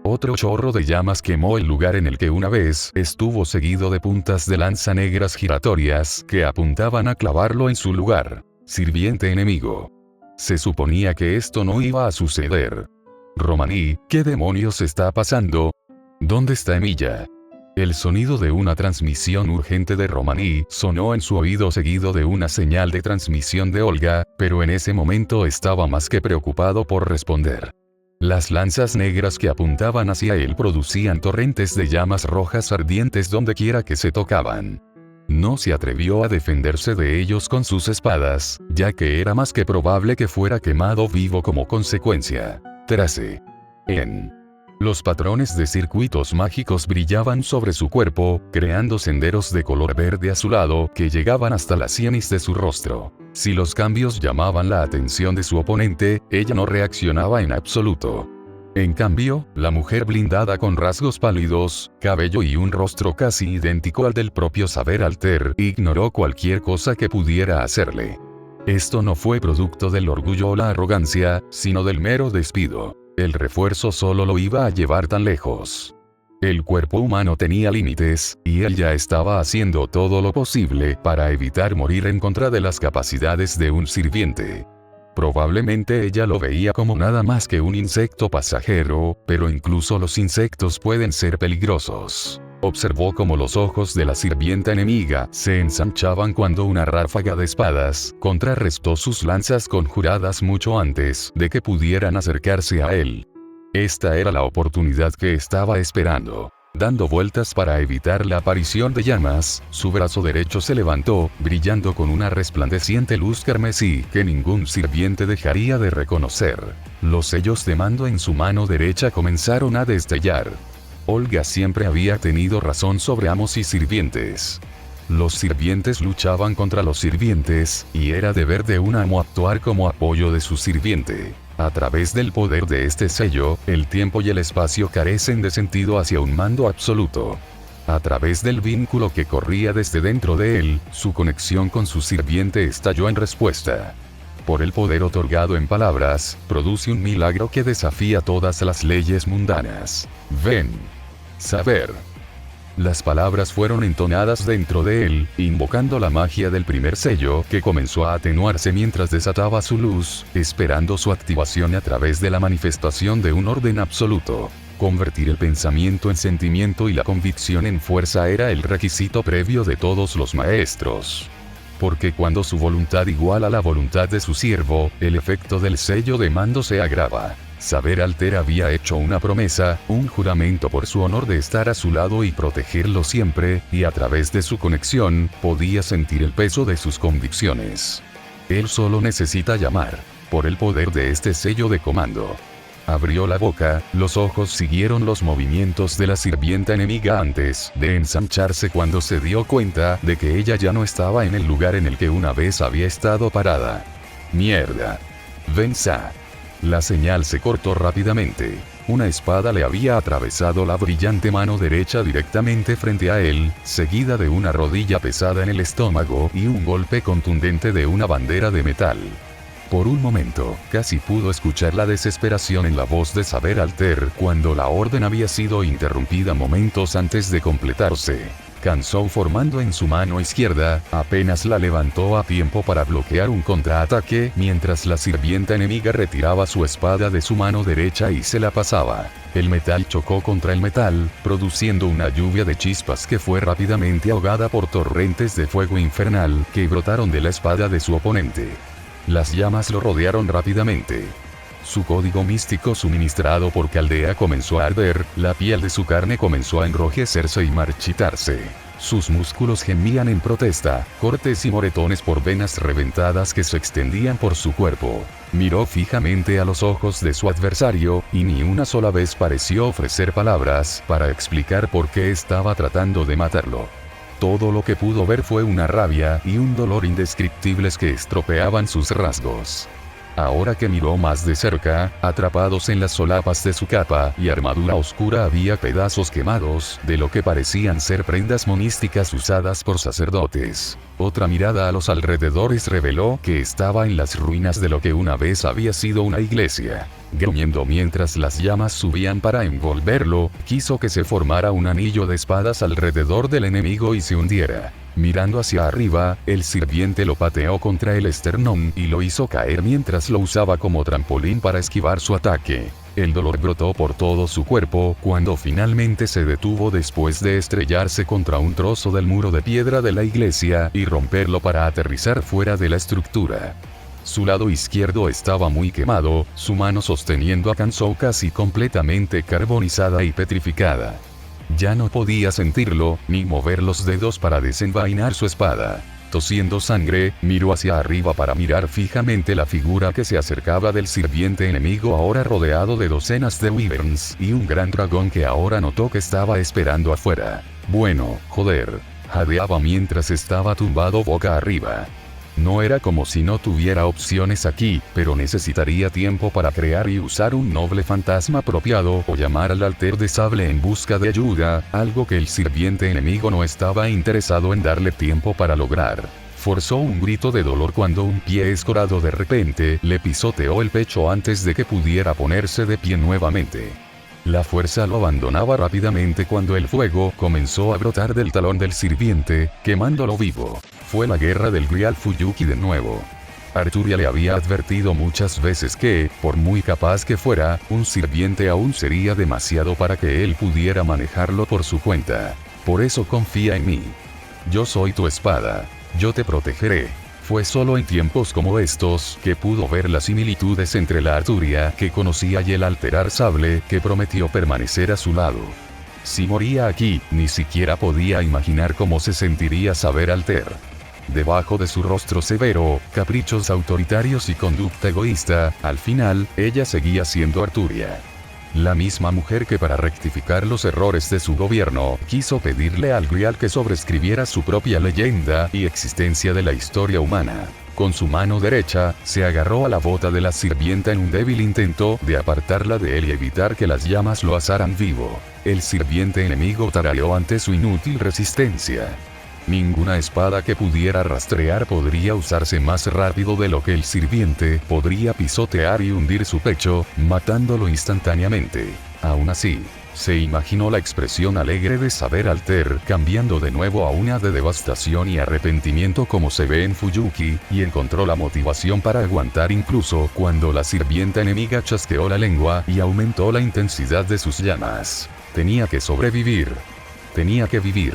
Otro chorro de llamas quemó el lugar en el que una vez estuvo, seguido de puntas de lanza negras giratorias que apuntaban a clavarlo en su lugar. Sirviente enemigo. Se suponía que esto no iba a suceder. Romaní, ¿qué demonios está pasando? ¿Dónde está Emilia? El sonido de una transmisión urgente de Romaní sonó en su oído, seguido de una señal de transmisión de Olga, pero en ese momento estaba más que preocupado por responder. Las lanzas negras que apuntaban hacia él producían torrentes de llamas rojas ardientes donde quiera que se tocaban. No se atrevió a defenderse de ellos con sus espadas, ya que era más que probable que fuera quemado vivo como consecuencia. Trase. Los patrones de circuitos mágicos brillaban sobre su cuerpo, creando senderos de color verde azulado que llegaban hasta la sienes de su rostro. Si los cambios llamaban la atención de su oponente, ella no reaccionaba en absoluto. En cambio, la mujer blindada con rasgos pálidos, cabello y un rostro casi idéntico al del propio Saber Alter, ignoró cualquier cosa que pudiera hacerle. Esto no fue producto del orgullo o la arrogancia, sino del mero despido. El refuerzo solo lo iba a llevar tan lejos. El cuerpo humano tenía límites, y él ya estaba haciendo todo lo posible para evitar morir en contra de las capacidades de un sirviente. Probablemente ella lo veía como nada más que un insecto pasajero, pero incluso los insectos pueden ser peligrosos. Observó cómo los ojos de la sirvienta enemiga se ensanchaban cuando una ráfaga de espadas contrarrestó sus lanzas conjuradas mucho antes de que pudieran acercarse a él. Esta era la oportunidad que estaba esperando. Dando vueltas para evitar la aparición de llamas, su brazo derecho se levantó, brillando con una resplandeciente luz carmesí que ningún sirviente dejaría de reconocer. Los sellos de mando en su mano derecha comenzaron a destellar. Olga siempre había tenido razón sobre amos y sirvientes. Los sirvientes luchaban contra los sirvientes, y era deber de un amo actuar como apoyo de su sirviente. A través del poder de este sello, el tiempo y el espacio carecen de sentido hacia un mando absoluto. A través del vínculo que corría desde dentro de él, su conexión con su sirviente estalló en respuesta. Por el poder otorgado en palabras, produce un milagro que desafía todas las leyes mundanas. Ven. Saber. Las palabras fueron entonadas dentro de él, invocando la magia del primer sello, que comenzó a atenuarse mientras desataba su luz, esperando su activación a través de la manifestación de un orden absoluto. Convertir el pensamiento en sentimiento y la convicción en fuerza era el requisito previo de todos los maestros. Porque cuando su voluntad iguala la voluntad de su siervo, el efecto del sello de mando se agrava. Saber Alter había hecho una promesa, un juramento por su honor de estar a su lado y protegerlo siempre, y a través de su conexión, podía sentir el peso de sus convicciones. Él solo necesita llamar, por el poder de este sello de comando. Abrió la boca, los ojos siguieron los movimientos de la sirvienta enemiga antes de ensancharse cuando se dio cuenta de que ella ya no estaba en el lugar en el que una vez había estado parada. Mierda. Venza. La señal se cortó rápidamente. Una espada le había atravesado la brillante mano derecha directamente frente a él, seguida de una rodilla pesada en el estómago y un golpe contundente de una bandera de metal. Por un momento, casi pudo escuchar la desesperación en la voz de Saber Alter cuando la orden había sido interrumpida momentos antes de completarse. Cansó formando en su mano izquierda, apenas la levantó a tiempo para bloquear un contraataque mientras la sirvienta enemiga retiraba su espada de su mano derecha y se la pasaba. El metal chocó contra el metal, produciendo una lluvia de chispas que fue rápidamente ahogada por torrentes de fuego infernal que brotaron de la espada de su oponente. Las llamas lo rodearon rápidamente. Su código místico suministrado por Caldea comenzó a arder, la piel de su carne comenzó a enrojecerse y marchitarse. Sus músculos gemían en protesta, cortes y moretones por venas reventadas que se extendían por su cuerpo. Miró fijamente a los ojos de su adversario, y ni una sola vez pareció ofrecer palabras para explicar por qué estaba tratando de matarlo. Todo lo que pudo ver fue una rabia y un dolor indescriptibles que estropeaban sus rasgos. Ahora que miró más de cerca, atrapados en las solapas de su capa y armadura oscura había pedazos quemados, de lo que parecían ser prendas monísticas usadas por sacerdotes. Otra mirada a los alrededores reveló que estaba en las ruinas de lo que una vez había sido una iglesia. Gruñendo mientras las llamas subían para envolverlo, quiso que se formara un anillo de espadas alrededor del enemigo y se hundiera. Mirando hacia arriba, el sirviente lo pateó contra el esternón y lo hizo caer mientras lo usaba como trampolín para esquivar su ataque. El dolor brotó por todo su cuerpo cuando finalmente se detuvo después de estrellarse contra un trozo del muro de piedra de la iglesia y romperlo para aterrizar fuera de la estructura. Su lado izquierdo estaba muy quemado, su mano sosteniendo a Kansou casi completamente carbonizada y petrificada. Ya no podía sentirlo, ni mover los dedos para desenvainar su espada. Tosiendo sangre, miró hacia arriba para mirar fijamente la figura que se acercaba del sirviente enemigo ahora rodeado de docenas de wyverns y un gran dragón que ahora notó que estaba esperando afuera. Bueno, joder, jadeaba mientras estaba tumbado boca arriba. No era como si no tuviera opciones aquí, pero necesitaría tiempo para crear y usar un noble fantasma apropiado o llamar al alter de sable en busca de ayuda, algo que el sirviente enemigo no estaba interesado en darle tiempo para lograr. Forzó un grito de dolor cuando un pie escorado de repente le pisoteó el pecho antes de que pudiera ponerse de pie nuevamente. La fuerza lo abandonaba rápidamente cuando el fuego comenzó a brotar del talón del sirviente, quemándolo vivo. Fue la guerra del Grial Fuyuki de nuevo. Arturia le había advertido muchas veces que, por muy capaz que fuera, un sirviente aún sería demasiado para que él pudiera manejarlo por su cuenta. Por eso confía en mí. Yo soy tu espada. Yo te protegeré. Fue solo en tiempos como estos que pudo ver las similitudes entre la Arturia que conocía y el alterar sable que prometió permanecer a su lado. Si moría aquí, ni siquiera podía imaginar cómo se sentiría saber alter. Debajo de su rostro severo, caprichos autoritarios y conducta egoísta, al final, ella seguía siendo Arturia. La misma mujer que para rectificar los errores de su gobierno, quiso pedirle al Grial que sobreescribiera su propia leyenda y existencia de la historia humana. Con su mano derecha, se agarró a la bota de la sirvienta en un débil intento de apartarla de él y evitar que las llamas lo asaran vivo. El sirviente enemigo tarareó ante su inútil resistencia. Ninguna espada que pudiera rastrear podría usarse más rápido de lo que el sirviente podría pisotear y hundir su pecho, matándolo instantáneamente. Aún así, se imaginó la expresión alegre de saber alter cambiando de nuevo a una de devastación y arrepentimiento como se ve en Fuyuki, y encontró la motivación para aguantar incluso cuando la sirvienta enemiga chasqueó la lengua y aumentó la intensidad de sus llamas. Tenía que sobrevivir. Tenía que vivir.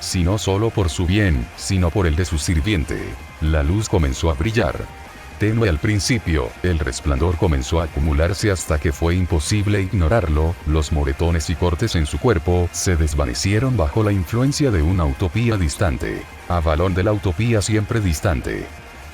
Si no solo por su bien, sino por el de su sirviente. La luz comenzó a brillar. Tenue al principio, el resplandor comenzó a acumularse hasta que fue imposible ignorarlo, los moretones y cortes en su cuerpo se desvanecieron bajo la influencia de una utopía distante. Avalón de la utopía siempre distante.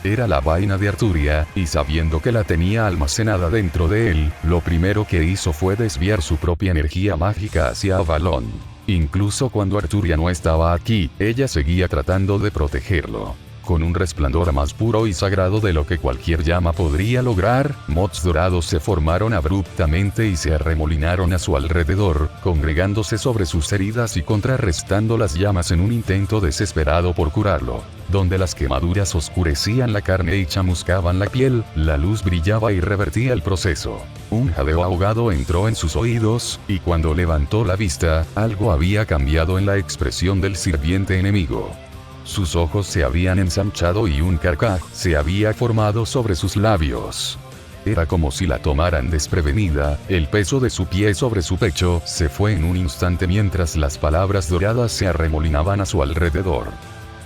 Era la vaina de Arturia, y sabiendo que la tenía almacenada dentro de él, lo primero que hizo fue desviar su propia energía mágica hacia Avalón. Incluso cuando Arturia no estaba aquí, ella seguía tratando de protegerlo. Con un resplandor más puro y sagrado de lo que cualquier llama podría lograr, mods dorados se formaron abruptamente y se arremolinaron a su alrededor, congregándose sobre sus heridas y contrarrestando las llamas en un intento desesperado por curarlo. Donde las quemaduras oscurecían la carne y chamuscaban la piel, la luz brillaba y revertía el proceso. Un jadeo ahogado entró en sus oídos, y cuando levantó la vista, algo había cambiado en la expresión del sirviente enemigo. Sus ojos se habían ensanchado y un carcaj se había formado sobre sus labios. Era como si la tomaran desprevenida, el peso de su pie sobre su pecho se fue en un instante mientras las palabras doradas se arremolinaban a su alrededor.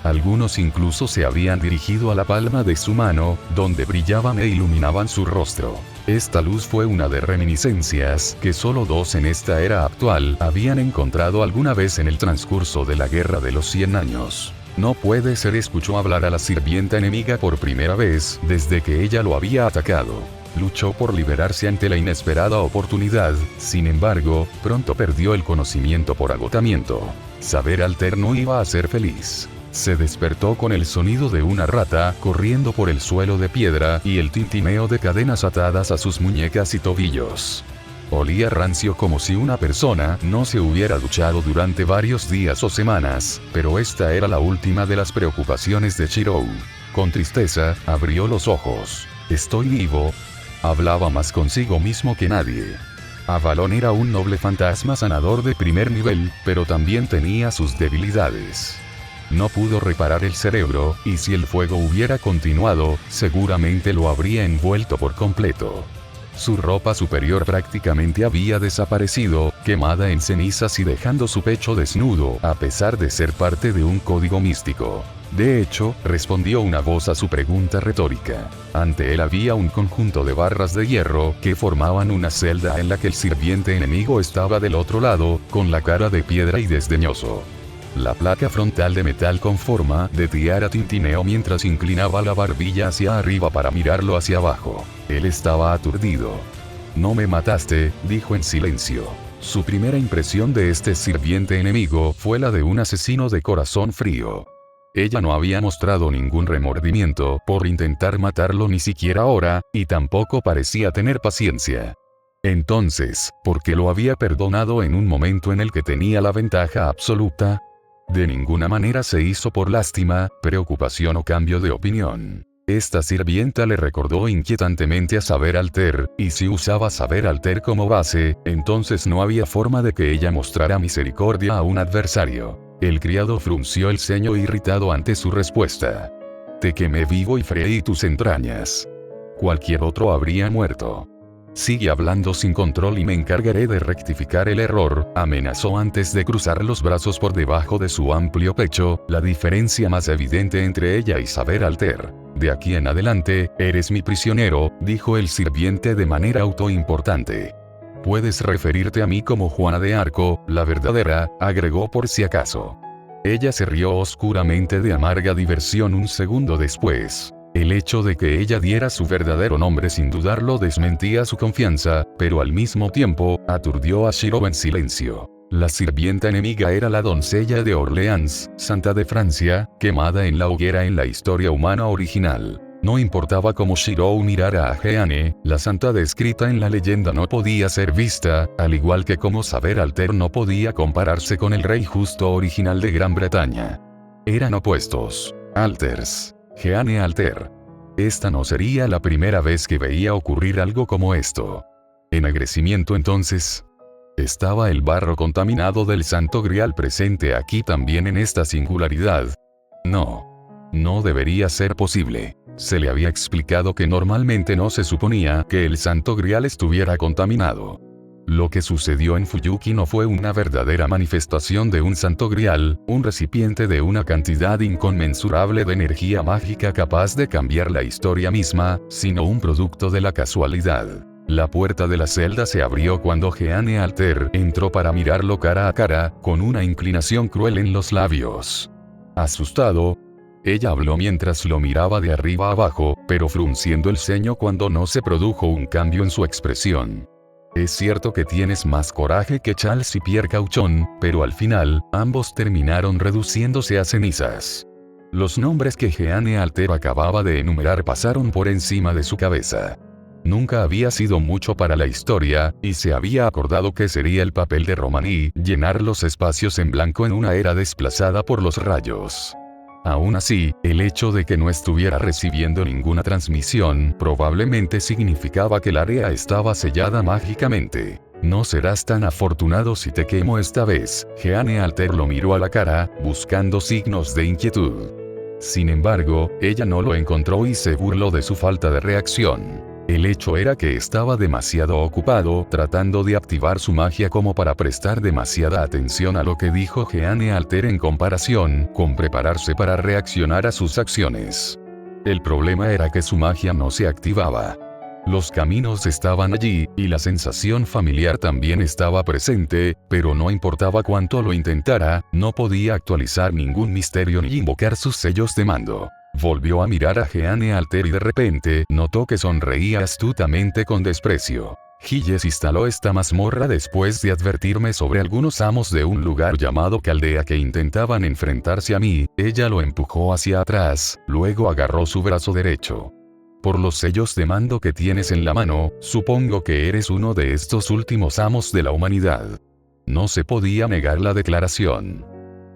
Algunos incluso se habían dirigido a la palma de su mano, donde brillaban e iluminaban su rostro. Esta luz fue una de reminiscencias que solo dos en esta era actual habían encontrado alguna vez en el transcurso de la Guerra de los 100 años. No puede ser, escuchó hablar a la sirvienta enemiga por primera vez desde que ella lo había atacado. luchó por liberarse ante la inesperada oportunidad, sin embargo, pronto perdió el conocimiento por agotamiento. Saber Alter no iba a ser feliz. Se despertó con el sonido de una rata corriendo por el suelo de piedra y el tintineo de cadenas atadas a sus muñecas y tobillos. Olía rancio como si una persona no se hubiera duchado durante varios días o semanas, pero esta era la última de las preocupaciones de Shirou. Con tristeza, abrió los ojos. «Estoy vivo». Hablaba más consigo mismo que nadie. Avalon era un noble fantasma sanador de primer nivel, pero también tenía sus debilidades. No pudo reparar el cerebro, y si el fuego hubiera continuado, seguramente lo habría envuelto por completo. Su ropa superior prácticamente había desaparecido, quemada en cenizas y dejando su pecho desnudo, a pesar de ser parte de un código místico. De hecho, respondió una voz a su pregunta retórica. Ante él había un conjunto de barras de hierro que formaban una celda en la que el sirviente enemigo estaba del otro lado, con la cara de piedra y desdeñoso. La placa frontal de metal con forma de tiara tintineó mientras inclinaba la barbilla hacia arriba para mirarlo hacia abajo. Él estaba aturdido. «No me mataste», dijo en silencio. Su primera impresión de este sirviente enemigo fue la de un asesino de corazón frío. Ella no había mostrado ningún remordimiento por intentar matarlo ni siquiera ahora, y tampoco parecía tener paciencia. Entonces, ¿por qué lo había perdonado en un momento en el que tenía la ventaja absoluta? De ninguna manera se hizo por lástima, preocupación o cambio de opinión. Esta sirvienta le recordó inquietantemente a Saber Alter, y si usaba Saber Alter como base, entonces no había forma de que ella mostrara misericordia a un adversario. El criado frunció el ceño irritado ante su respuesta. «Te quemé vivo y freí tus entrañas. Cualquier otro habría muerto. Sigue hablando sin control y me encargaré de rectificar el error», amenazó antes de cruzar los brazos por debajo de su amplio pecho, la diferencia más evidente entre ella y Saber Alter. «De aquí en adelante, eres mi prisionero», dijo el sirviente de manera autoimportante. «Puedes referirte a mí como Juana de Arco, la verdadera», agregó por si acaso. Ella se rió oscuramente de amarga diversión un segundo después. El hecho de que ella diera su verdadero nombre sin dudarlo desmentía su confianza, pero al mismo tiempo, aturdió a Shirou en silencio. La sirvienta enemiga era la doncella de Orleans, santa de Francia, quemada en la hoguera en la historia humana original. No importaba cómo Shirou mirara a Jeanne, la santa descrita en la leyenda no podía ser vista, al igual que como Saber Alter no podía compararse con el rey justo original de Gran Bretaña. Eran opuestos. Alters. Jeanne Alter. Esta no sería la primera vez que veía ocurrir algo como esto. Ennegrecimiento entonces. ¿Estaba el barro contaminado del Santo Grial presente aquí también en esta singularidad? No. No debería ser posible. Se le había explicado que normalmente no se suponía que el Santo Grial estuviera contaminado. Lo que sucedió en Fuyuki no fue una verdadera manifestación de un Santo Grial, un recipiente de una cantidad inconmensurable de energía mágica capaz de cambiar la historia misma, sino un producto de la casualidad. La puerta de la celda se abrió cuando Jeanne Alter entró para mirarlo cara a cara, con una inclinación cruel en los labios. Asustado, ella habló mientras lo miraba de arriba abajo, pero frunciendo el ceño cuando no se produjo un cambio en su expresión. «Es cierto que tienes más coraje que Charles y Pierre Cauchon, pero al final, ambos terminaron reduciéndose a cenizas». Los nombres que Jeanne Alter acababa de enumerar pasaron por encima de su cabeza. Nunca había sido mucho para la historia, y se había acordado que sería el papel de Romani llenar los espacios en blanco en una era desplazada por los rayos. Aún así, el hecho de que no estuviera recibiendo ninguna transmisión probablemente significaba que el área estaba sellada mágicamente. «No serás tan afortunado si te quemo esta vez», Jeanne Alter lo miró a la cara, buscando signos de inquietud. Sin embargo, ella no lo encontró y se burló de su falta de reacción. El hecho era que estaba demasiado ocupado tratando de activar su magia como para prestar demasiada atención a lo que dijo Jeanne Alter en comparación con prepararse para reaccionar a sus acciones. El problema era que su magia no se activaba. Los caminos estaban allí, y la sensación familiar también estaba presente, pero no importaba cuánto lo intentara, no podía actualizar ningún misterio ni invocar sus sellos de mando. Volvió a mirar a Jeanne Alter y de repente notó que sonreía astutamente con desprecio. Gilles instaló esta mazmorra después de advertirme sobre algunos amos de un lugar llamado Caldea que intentaban enfrentarse a mí. Ella lo empujó hacia atrás, luego agarró su brazo derecho. Por los sellos de mando que tienes en la mano, supongo que eres uno de estos últimos amos de la humanidad. No se podía negar la declaración.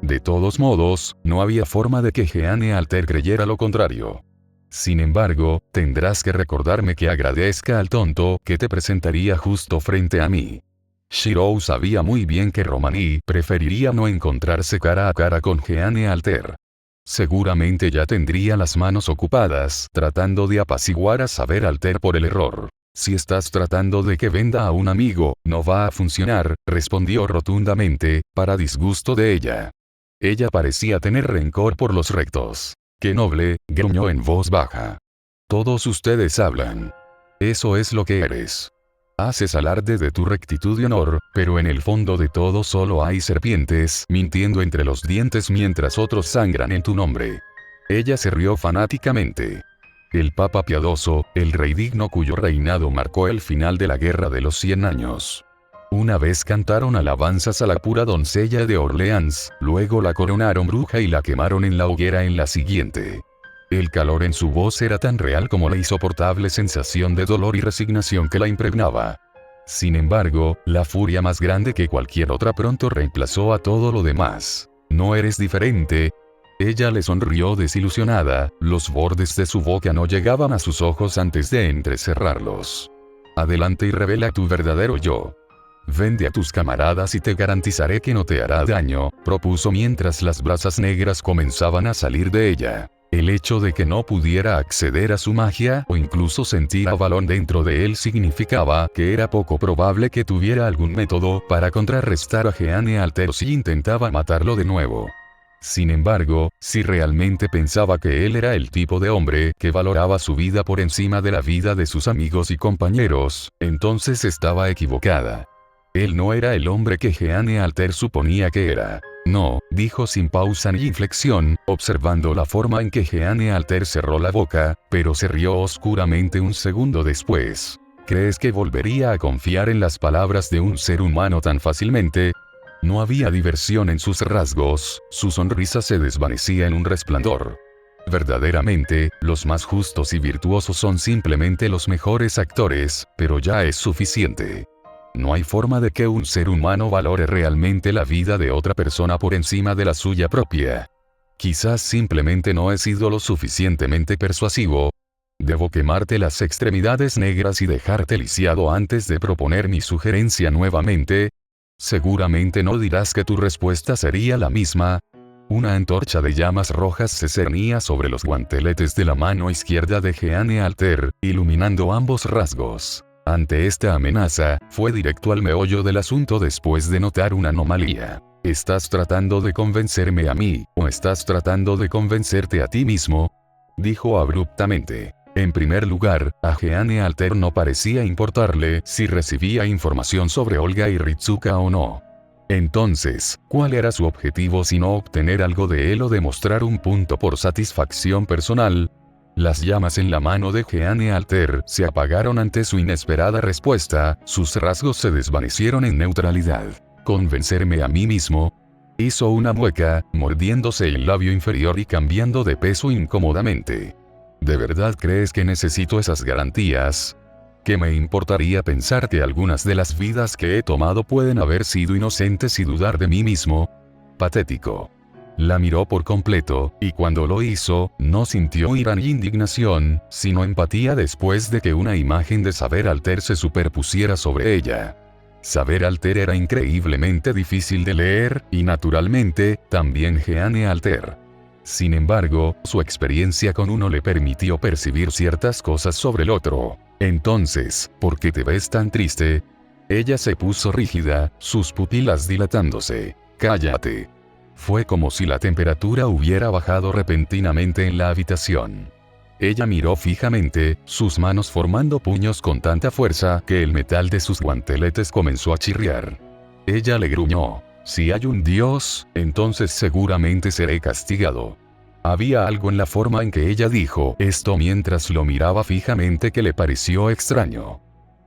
De todos modos, no había forma de que Jeanne Alter creyera lo contrario. Sin embargo, tendrás que recordarme que agradezca al tonto que te presentaría justo frente a mí. Shirou sabía muy bien que Romani preferiría no encontrarse cara a cara con Jeanne Alter. Seguramente ya tendría las manos ocupadas tratando de apaciguar a Saber Alter por el error. Si estás tratando de que venda a un amigo, no va a funcionar, respondió rotundamente, para disgusto de ella. Ella parecía tener rencor por los rectos. ¡Qué noble!, gruñó en voz baja. Todos ustedes hablan. Eso es lo que eres. Haces alarde de tu rectitud y honor, pero en el fondo de todo solo hay serpientes mintiendo entre los dientes mientras otros sangran en tu nombre. Ella se rió fanáticamente. El Papa piadoso, el rey digno cuyo reinado marcó el final de la Guerra de los 100 años. Una vez cantaron alabanzas a la pura doncella de Orleans, luego la coronaron bruja y la quemaron en la hoguera en la siguiente. El calor en su voz era tan real como la insoportable sensación de dolor y resignación que la impregnaba. Sin embargo, la furia más grande que cualquier otra pronto reemplazó a todo lo demás. ¿No eres diferente? Ella le sonrió desilusionada, los bordes de su boca no llegaban a sus ojos antes de entrecerrarlos. Adelante y revela tu verdadero yo. Vende a tus camaradas y te garantizaré que no te hará daño, propuso mientras las brasas negras comenzaban a salir de ella. El hecho de que no pudiera acceder a su magia o incluso sentir a Balón dentro de él significaba que era poco probable que tuviera algún método para contrarrestar a Jeanne Alter si intentaba matarlo de nuevo. Sin embargo, si realmente pensaba que él era el tipo de hombre que valoraba su vida por encima de la vida de sus amigos y compañeros, entonces estaba equivocada. Él no era el hombre que Jeanne Alter suponía que era. No, dijo sin pausa ni inflexión, observando la forma en que Jeanne Alter cerró la boca, pero se rió oscuramente un segundo después. ¿Crees que volvería a confiar en las palabras de un ser humano tan fácilmente? No había diversión en sus rasgos, su sonrisa se desvanecía en un resplandor. Verdaderamente, los más justos y virtuosos son simplemente los mejores actores, pero ya es suficiente. No hay forma de que un ser humano valore realmente la vida de otra persona por encima de la suya propia. Quizás simplemente no he sido lo suficientemente persuasivo. Debo quemarte las extremidades negras y dejarte lisiado antes de proponer mi sugerencia nuevamente. Seguramente no dirás que tu respuesta sería la misma. Una antorcha de llamas rojas se cernía sobre los guanteletes de la mano izquierda de Jeanne Alter, iluminando ambos rasgos. Ante esta amenaza, fue directo al meollo del asunto después de notar una anomalía. ¿Estás tratando de convencerme a mí, o estás tratando de convencerte a ti mismo?, dijo abruptamente. En primer lugar, a Jeanne Alter no parecía importarle si recibía información sobre Olga y Ritsuka o no. Entonces, ¿cuál era su objetivo sino obtener algo de él o demostrar un punto por satisfacción personal? Las llamas en la mano de Jeanne Alter se apagaron ante su inesperada respuesta, sus rasgos se desvanecieron en neutralidad. ¿Convencerme a mí mismo? Hizo una mueca, mordiéndose el labio inferior y cambiando de peso incómodamente. ¿De verdad crees que necesito esas garantías? ¿Qué me importaría pensar que algunas de las vidas que he tomado pueden haber sido inocentes y dudar de mí mismo? Patético. La miró por completo, y cuando lo hizo, no sintió ira ni indignación, sino empatía después de que una imagen de Saber Alter se superpusiera sobre ella. Saber Alter era increíblemente difícil de leer, y naturalmente, también Jeanne Alter. Sin embargo, su experiencia con uno le permitió percibir ciertas cosas sobre el otro. Entonces, ¿por qué te ves tan triste? Ella se puso rígida, sus pupilas dilatándose. Cállate. Fue como si la temperatura hubiera bajado repentinamente en la habitación. Ella miró fijamente, sus manos formando puños con tanta fuerza que el metal de sus guanteletes comenzó a chirriar. Ella le gruñó. Si hay un Dios, entonces seguramente seré castigado. Había algo en la forma en que ella dijo esto mientras lo miraba fijamente que le pareció extraño.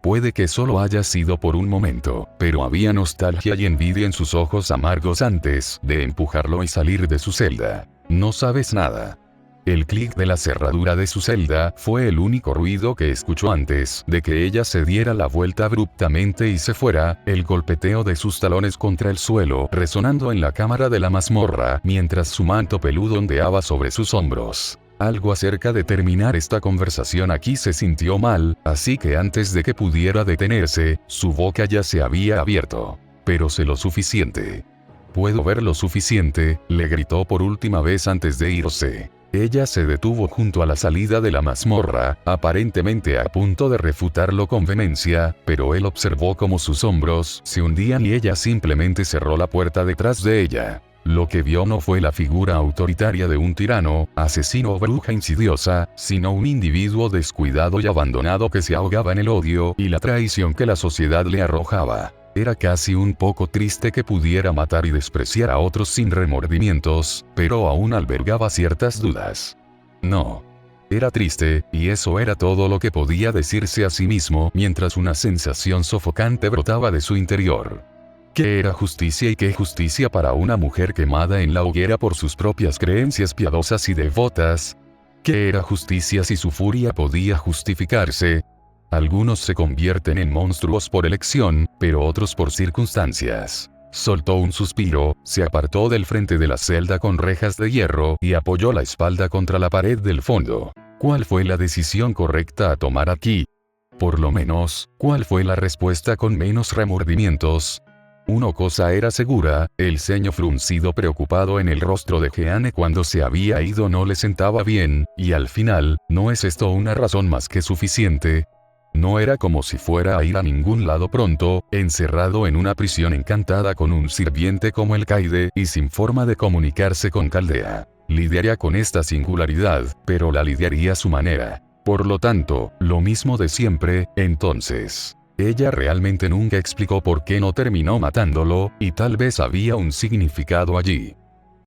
Puede que solo haya sido por un momento, pero había nostalgia y envidia en sus ojos amargos antes de empujarlo y salir de su celda. No sabes nada. El clic de la cerradura de su celda fue el único ruido que escuchó antes de que ella se diera la vuelta abruptamente y se fuera, el golpeteo de sus talones contra el suelo resonando en la cámara de la mazmorra mientras su manto peludo ondeaba sobre sus hombros. Algo acerca de terminar esta conversación aquí se sintió mal, así que antes de que pudiera detenerse, su boca ya se había abierto. Pero sé lo suficiente. Puedo ver lo suficiente, le gritó por última vez antes de irse. Ella se detuvo junto a la salida de la mazmorra, aparentemente a punto de refutarlo con vehemencia, pero él observó cómo sus hombros se hundían y ella simplemente cerró la puerta detrás de ella. Lo que vio no fue la figura autoritaria de un tirano, asesino o bruja insidiosa, sino un individuo descuidado y abandonado que se ahogaba en el odio y la traición que la sociedad le arrojaba. Era casi un poco triste que pudiera matar y despreciar a otros sin remordimientos, pero aún albergaba ciertas dudas. No. Era triste, y eso era todo lo que podía decirse a sí mismo mientras una sensación sofocante brotaba de su interior. ¿Qué era justicia y qué justicia para una mujer quemada en la hoguera por sus propias creencias piadosas y devotas? ¿Qué era justicia si su furia podía justificarse? Algunos se convierten en monstruos por elección, pero otros por circunstancias. Soltó un suspiro, se apartó del frente de la celda con rejas de hierro y apoyó la espalda contra la pared del fondo. ¿Cuál fue la decisión correcta a tomar aquí? Por lo menos, ¿cuál fue la respuesta con menos remordimientos? Una cosa era segura, el ceño fruncido preocupado en el rostro de Jeanne cuando se había ido no le sentaba bien, y al final, ¿no es esto una razón más que suficiente? No era como si fuera a ir a ningún lado pronto, encerrado en una prisión encantada con un sirviente como el Caide y sin forma de comunicarse con Caldea. Lidiaría con esta singularidad, pero la lidiaría a su manera. Por lo tanto, lo mismo de siempre, entonces. Ella realmente nunca explicó por qué no terminó matándolo, y tal vez había un significado allí.